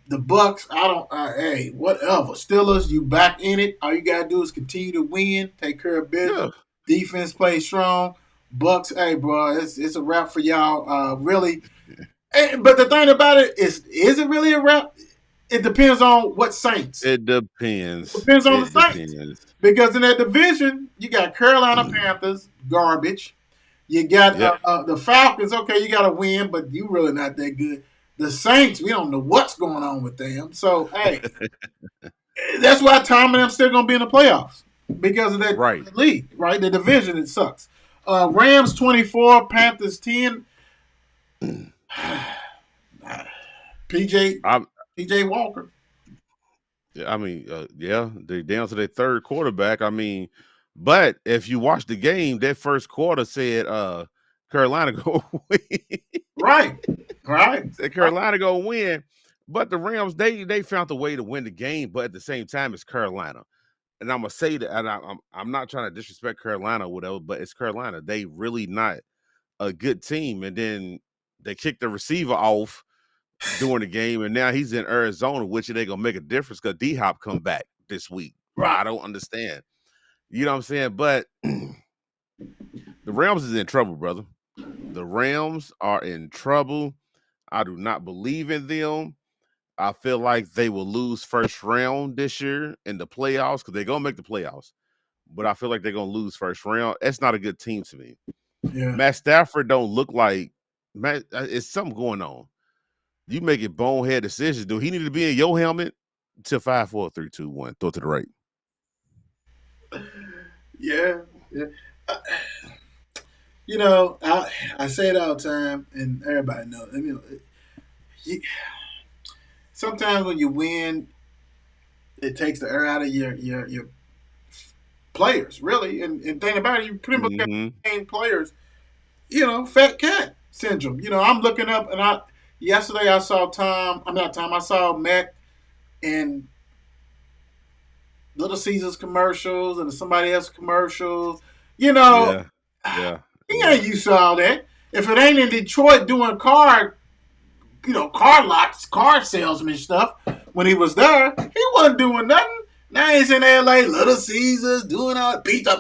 The Bucks, whatever. Steelers, you back in it. All you gotta do is continue to win, take care of business. Yeah. Defense plays strong. Bucks, hey, bro, it's a wrap for y'all. Really. But the thing about it is it really a wrap? It depends on what Saints. It depends. Depends on the Saints. Because in that division, you got Carolina Panthers, garbage. You got the Falcons. Okay, you got to win, but you really not that good. The Saints, we don't know what's going on with them. So, hey, that's why Tom and them still going to be in the playoffs because of that league, right? The division, it sucks. Rams 24, Panthers 10. PJ Walker. I mean, they're down to their third quarterback. I mean, but if you watch the game, that first quarter said Carolina go win. Right. Said Carolina go win. But the Rams, they found a way to win the game, but at the same time, it's Carolina. And I'm gonna say that, and I'm not trying to disrespect Carolina or whatever, but it's Carolina. They really not a good team. And then they kicked the receiver off during the game, and now he's in Arizona, which they gonna make a difference because D-Hop come back this week. Right. I don't understand. You know what I'm saying? But the Rams is in trouble, brother. The Rams are in trouble. I do not believe in them. I feel like they will lose first round this year in the playoffs because they're gonna make the playoffs. But I feel like they're gonna lose first round. That's not a good team to me. Yeah. Matt Stafford don't look like Matt. It's something going on. You making bonehead decisions. Do he need to be in your helmet? To 5, 4, 3, 2, 1. Throw it to the right. Yeah. You know, I say it all the time, and everybody knows. I mean, sometimes when you win, it takes the air out of your players, really. And think about it, you pretty much got players. You know, fat cat syndrome. You know, I'm looking up, and yesterday I saw I saw Matt in Little Caesars commercials and somebody else commercials. You know, he ain't used to all that. If it ain't in Detroit doing car locks, car salesman stuff, when he was there, he wasn't doing nothing. Now he's in LA, Little Caesars, doing all pizza.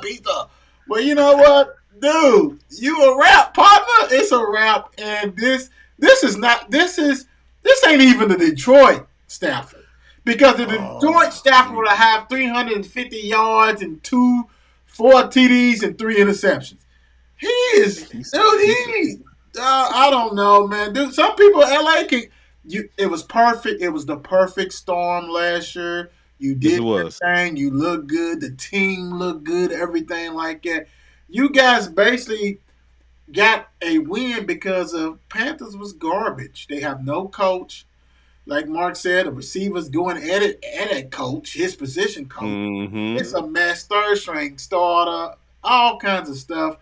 Well, you know what? Dude, you a rap partner? It's a rap, and this ain't even the Detroit Stafford, because the Detroit Stafford would have 350 yards and 4 TDs and 3 interceptions. I don't know, man, dude. Some people in LA it was perfect. It was the perfect storm last year. You did everything. You looked good. The team looked good. Everything like that. You guys basically got a win because of Panthers was garbage. They have no coach. Like Mark said, the receivers going at a coach, his position coach. It's a mess. Third string starter, all kinds of stuff.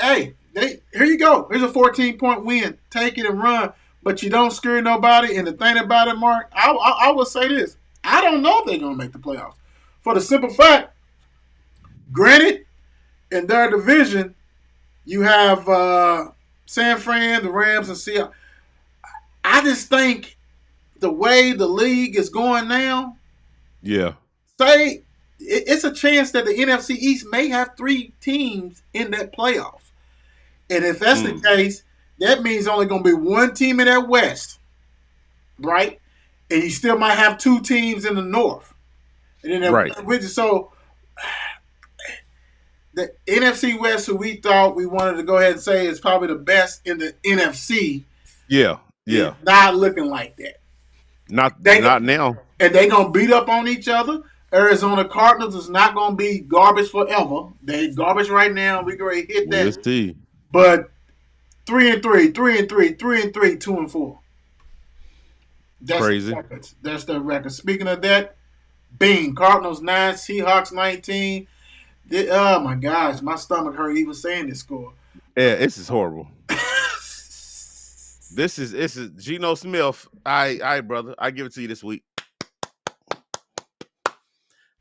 Hey, here you go. Here's a 14-point win. Take it and run. But you don't scare nobody. And the thing about it, Mark, I will say this. I don't know if they're going to make the playoffs. For the simple fact, granted, in their division, you have San Fran, the Rams, and Seattle. I just think the way the league is going now, say it's a chance that the NFC East may have 3 teams in that playoffs. And if that's the case, that means only going to be 1 team in that West, right? And you still might have 2 teams in the North. And then Right. So the NFC West, who we thought we wanted to go ahead and say is probably the best in the NFC, Yeah. is not looking like that. Not now. And they're going to beat up on each other. Arizona Cardinals is not going to be garbage forever. They're garbage right now. We're going to hit that. We'll see. But 3-3, 3-3, 3-3, 2-4. That's Crazy. That's the record. Speaking of that, bing, Cardinals 9, Seahawks 19. Oh my gosh, my stomach hurt even saying this score. Yeah, this is horrible. This is Geno Smith. All right, brother. I give it to you this week.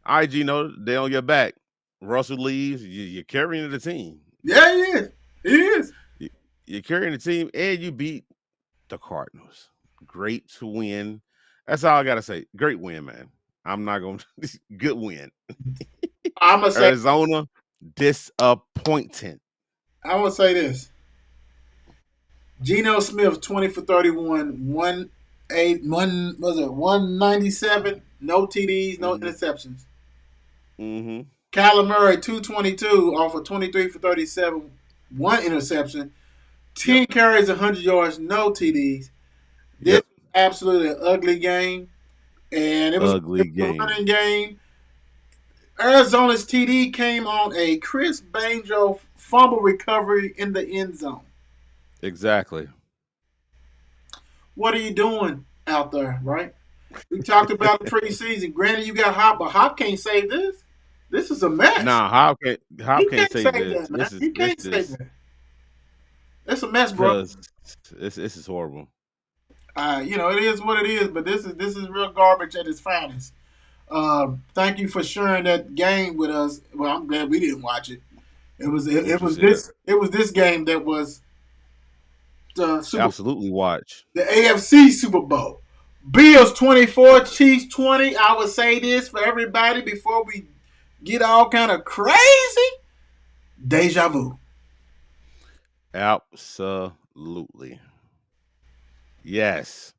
All right, Geno, they on your back. Russell leaves. You're carrying the team. Yeah, he is. He is. You're carrying the team, and you beat the Cardinals. Great to win. That's all I gotta say. Great win, man. I'm not gonna good win. I'm gonna say Arizona disappointing. I would say this. Geno Smith 20 for 31, 197, no TDs, no interceptions. Mm-hmm. Kyler Murray 222 off of 23 for 37, 1 interception, 10 carries, 100 yards, no TDs. This was absolutely an ugly game, and it was a running game. Arizona's TD came on a Chris Banjo fumble recovery in the end zone. Exactly. What are you doing out there, right? We talked about the preseason. Granted, you got Hop, but Hop can't save this. This is a mess. Nah, Hop can't save this. That, man. He can't save that. It's a mess, bro. This is horrible. It is what it is, but this is real garbage at its finest. Thank you for sharing that game with us. Well, I'm glad we didn't watch it. It was this game that was the absolutely watch the AFC Super Bowl. Bills 24, Chiefs 20. I would say this for everybody before we get all kind of crazy. Deja vu. Absolutely. Yes.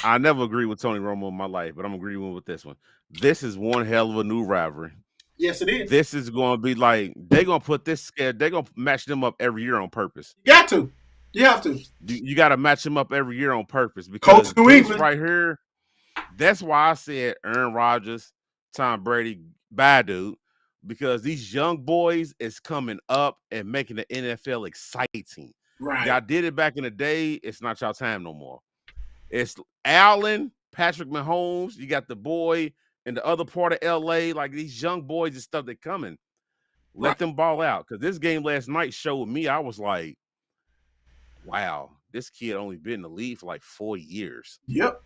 I never agree with Tony Romo in my life, but I'm agreeing with this one. This is one hell of a new rivalry. Yes, it is. This is going to be like, they're going to put this, they're going to match them up every year on purpose. You got to. You have to. You got to match them up every year on purpose. Because this right here, that's why I said Aaron Rodgers, Tom Brady, bad dude. Because these young boys is coming up and making the NFL exciting. Right. Y'all did it back in the day. It's not y'all time no more. It's Allen, Patrick Mahomes. You got the boy in the other part of LA. Like these young boys and stuff that coming. Let them ball out. Because this game last night showed me, I was like, wow, this kid only been in the league for like 4 years. Yep.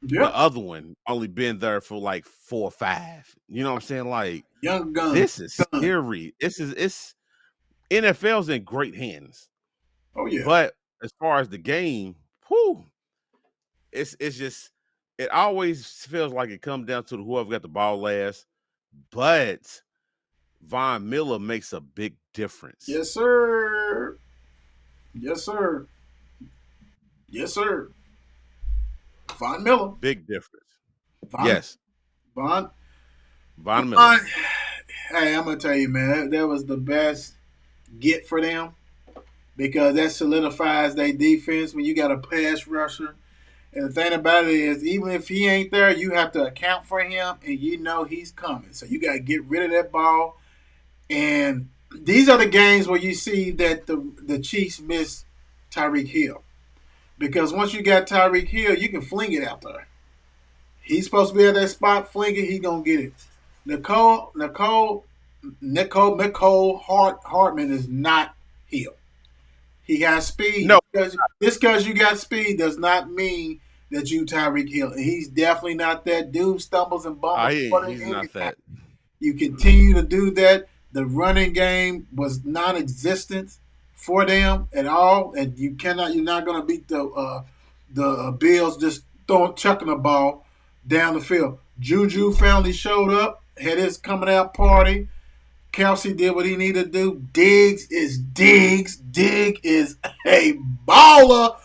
The other one only been there for like 4 or 5. You know what I'm saying? Like, young gun. This is scary. It's NFL's in great hands. Oh yeah. But as far as the game, it's just, it always feels like it comes down to whoever got the ball last. But Von Miller makes a big difference. Yes, sir. Yes, sir. Yes, sir. Von Miller. Big difference. Yes. Von Miller. Hey, I'm going to tell you, man, that was the best get for them because that solidifies their defense when you got a pass rusher. And the thing about it is, even if he ain't there, you have to account for him, and you know he's coming. So you got to get rid of that ball. And these are the games where you see that the Chiefs miss Tyreek Hill. Because once you got Tyreek Hill, you can fling it out there. He's supposed to be at that spot, fling it, he's going to get it. Nicole Hartman is not Hill. He has speed. No. Just because you got speed does not mean that you Tyreek Hill. And he's definitely not that. Dude stumbles and bumbles. He's not that. You continue to do that. The running game was non-existent for them at all, and you're not going to beat the Bills just chucking the ball. down the field. Juju family showed up, had his coming out party. Kelsey did what he needed to do. Diggs is Diggs. Diggs is a baller.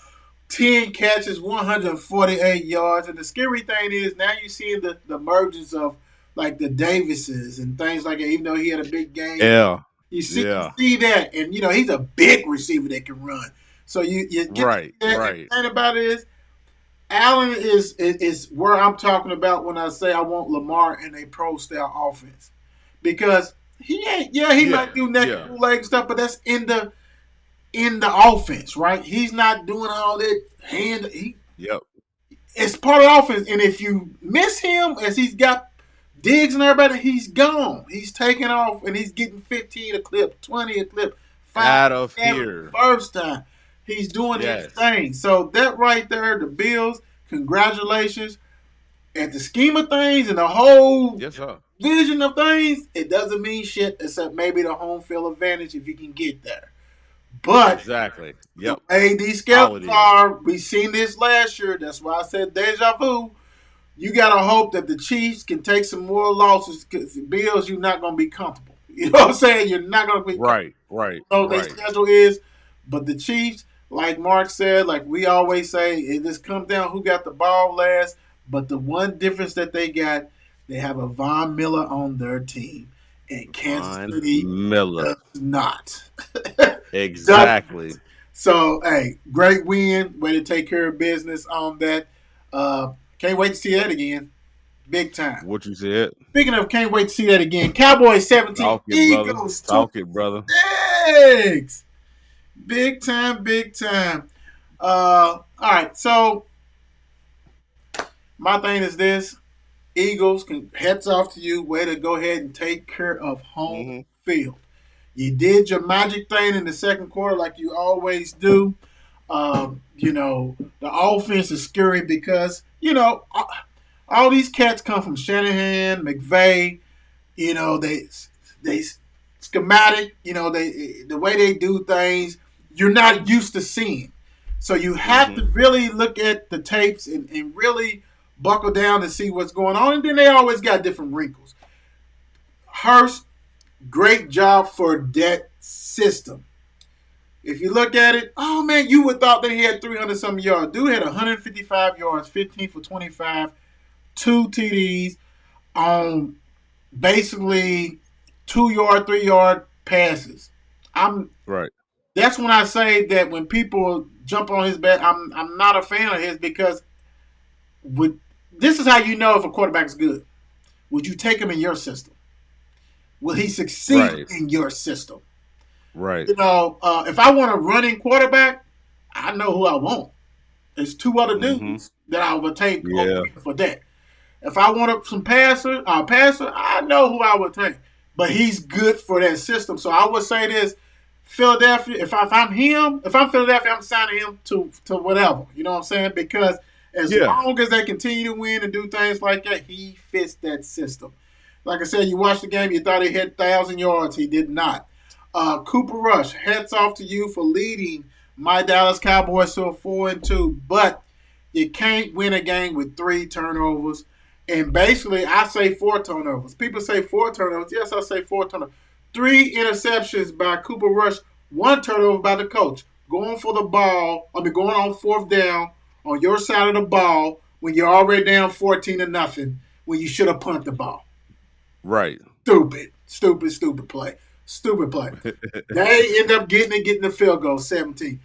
10 catches, 148 yards. And the scary thing is now you're seeing the emergence of like the Davises and things like that, even though he had a big game. Yeah. You see Yeah. that. And, he's a big receiver that can run. So you get Right. that. Right. The thing about it is, Allen is where I'm talking about when I say I want Lamar in a pro-style offense. Because he ain't, he might do neck and leg stuff, but that's in the offense, right? He's not doing all that hand. Yep. It's part of the offense. And if you miss him, as he's got Diggs and everybody, he's gone. He's taking off, and he's getting 15 a clip, 20 a clip, 5 out of here. First time. He's doing his thing. So that right there, the Bills, congratulations. At the scheme of things and the whole vision of things, it doesn't mean shit except maybe the home field advantage if you can get there. But exactly. Yep. The way these scouts are, we seen this last year. That's why I said deja vu. You got to hope that the Chiefs can take some more losses because the Bills, you're not going to be comfortable. You know what I'm saying? You're not going to be right. So their schedule is, but the Chiefs, like Mark said, like we always say, it just comes down who got the ball last. But the one difference that they got, they have a Von Miller on their team. And Kansas City does not. Exactly. So, hey, great win. Way to take care of business on that. Can't wait to see that again. Big time. What you said? Speaking of can't wait to see that again. Cowboys 17. Talk it, Eagles. Talk it, brother. Six. Big time, big time. All right, so my thing is this. Eagles, hats off to you. Way to go ahead and take care of home field. You did your magic thing in the second quarter like you always do. The offense is scary because, all these cats come from Shanahan, McVay. They schematic, the way they do things, you're not used to seeing. So you have to really look at the tapes and really buckle down to see what's going on. And then they always got different wrinkles. Hurst, great job for that system. If you look at it, oh man, you would thought that he had 300-something yards. Dude had 155 yards, 15 for 25, 2 TDs on basically 2-yard, 3-yard passes. That's when I say that when people jump on his back, I'm not a fan of his because this is how you know if a quarterback is good. Would you take him in your system? Will he succeed in your system? Right. If I want a running quarterback, I know who I want. There's 2 other dudes that I would take for that. If I want some passer, I know who I would take. But he's good for that system. So I would say this, Philadelphia, if I'm Philadelphia, I'm signing him to whatever. You know what I'm saying? Because as long as they continue to win and do things like that, he fits that system. Like I said, you watched the game, you thought he hit 1,000 yards. He did not. Cooper Rush, hats off to you for leading my Dallas Cowboys to a 4-2. But you can't win a game with 3 turnovers. And basically, I say 4 turnovers. People say 4 turnovers. Yes, I say 4 turnovers. 3 interceptions by Cooper Rush, 1 turnover by the coach. Going for the ball, going on 4th down on your side of the ball when you're already down 14-0 when you should have punted the ball. Right. Stupid play. Stupid play. They end up getting the field goal, 17.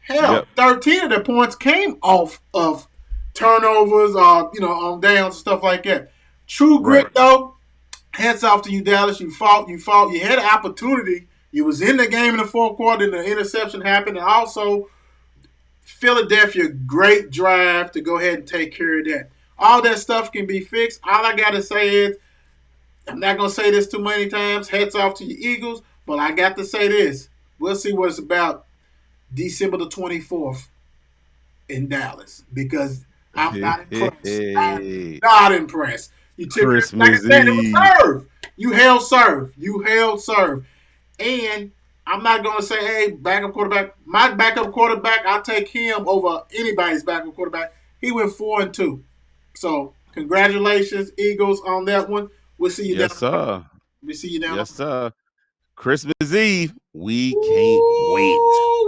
Hell, 13 of the points came off of turnovers or, on downs and stuff like that. True grit, though. Hats off to you, Dallas. You fought. You had an opportunity. You was in the game in the 4th quarter and the interception happened. And also, Philadelphia, great drive to go ahead and take care of that. All that stuff can be fixed. All I got to say is, I'm not going to say this too many times. Hats off to you Eagles. But I got to say this. We'll see what it's about December the 24th in Dallas. Because I'm not impressed. I'm not impressed. You took it, like I said, it was serve. You held serve. And I'm not going to say, hey, backup quarterback. My backup quarterback, I'll take him over anybody's backup quarterback. He went 4-2. So Congratulations, Eagles, on that one. We'll see you Yes, sir. We'll see you down. Yes, sir. Christmas Eve. We can't wait.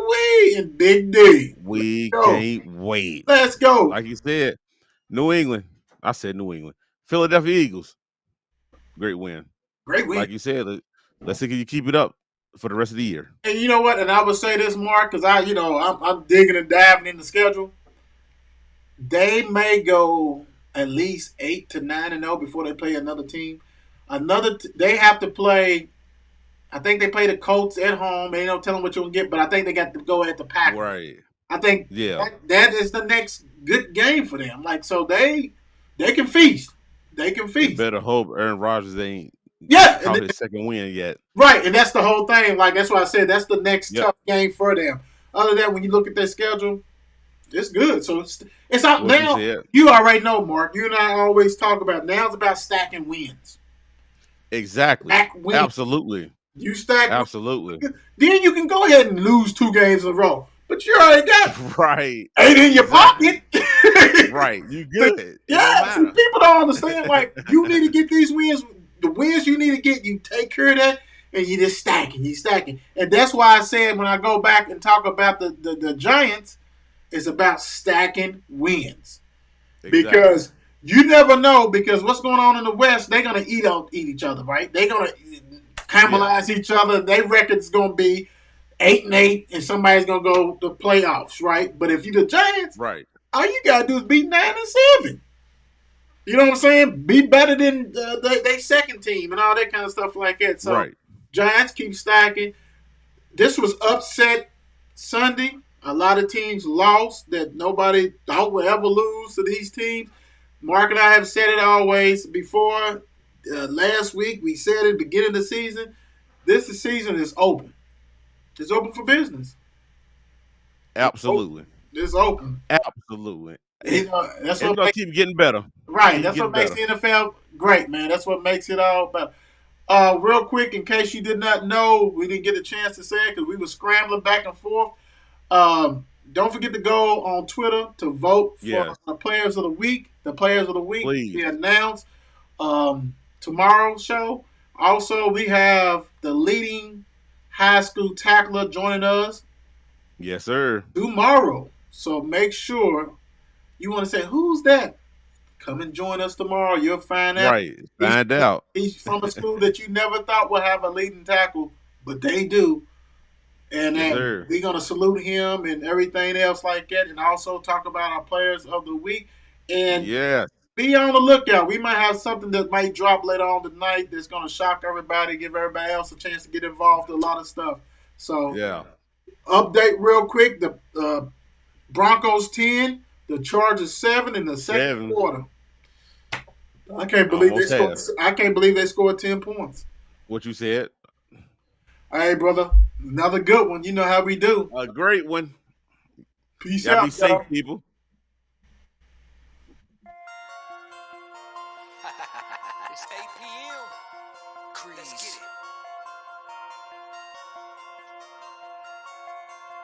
Wait, and Big D. We Let's go. can't wait. Let's go. Like you said, New England. I said New England. Philadelphia Eagles. Great win. Great win. Like you said, let's see if you keep it up for the rest of the year. And you know what? And I would say this, Mark, because I'm digging and diving in the schedule. They may go at least 8 to 9-0 before they play another team. They have to play. I think they play the Colts at home. They don't tell them what you're gonna get, but I think they got to go at the Packers. Right. I think Yeah. that is the next good game for them. Like, so they can feast. They can feast. You better hope Aaron Rodgers ain't Yeah, his second win yet. right, and that's the whole thing. Like, that's why I said that's the next tough game for them. Other than that, when you look at their schedule, it's good. So it's out now. You already know, Mark. You and I always talk about now. It's about stacking wins. Exactly. Stack wins. Absolutely. You stack. Absolutely. Then you can go ahead and lose 2 games in a row. But you already got right. 8 in your pocket. Right. You good. Yeah. See, people don't understand. Like, you need to get these wins. The wins you need to get, you take care of that, and you just stacking. You stacking. And that's why I said when I go back and talk about the Giants, it's about stacking wins. Exactly. Because you never know, because what's going on in the West, they're going to eat each other, right? They're going to cannibalize each other. Their record's going to be 8-8, and somebody's going to go to playoffs, right? But if you're the Giants, right, all you got to do is be 9-7. You know what I'm saying? Be better than their second team and all that kind of stuff like that. So right. Giants keep stacking. This was upset Sunday. A lot of teams lost that nobody thought would ever lose to these teams. Mark and I have said it always before. Last week we said at the beginning of the season, this season is open. It's open for business. Absolutely. It's open. Absolutely. That's what makes, keep getting better. Right. That's what makes the NFL great, man. That's what makes it all better. Real quick, in case you did not know, we didn't get a chance to say it because we were scrambling back and forth. Don't forget to go on Twitter to vote for the Players of the Week. The Players of the Week will be announced tomorrow's show. Also, we have the leading high school tackler joining us. Yes, sir. Tomorrow. So make sure you want to say, who's that? Come and join us tomorrow. You'll find out. Right. Find out. He's from a school that you never thought would have a leading tackle, but they do. And we're going to salute him and everything else like that, and also talk about our Players of the Week. And be on the lookout. We might have something that might drop later on tonight that's going to shock everybody, give everybody else a chance to get involved in a lot of stuff. So, update real quick. The Broncos 10, the Chargers 7 in the second quarter. I can't believe they scored 10 points. What you said? Hey, brother. Another good one. You know how we do. A great one. Peace out, be safe, y'all. People. It's 8 p.m. Let's get it.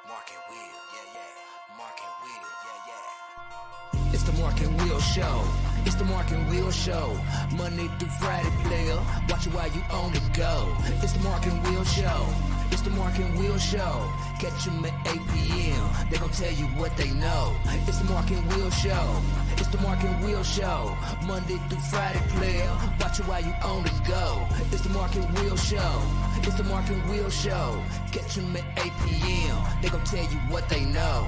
Mark and Will, yeah. Mark and Will, yeah. It's the Mark and Will Show. It's the Mark and Will Show. Monday through Friday, player. Watch it while you on the go. It's the Mark and Will Show. It's the Mark and Will Show. Catch them at 8 p.m. They gon' tell you what they know. It's the Mark and Will Show. It's the Mark and Will Show. Monday through Friday, player. Watch it while you on the go. It's the Mark and Will Show. It's the Mark and Will Show. Catch them at 8 p.m. They gon' tell you what they know.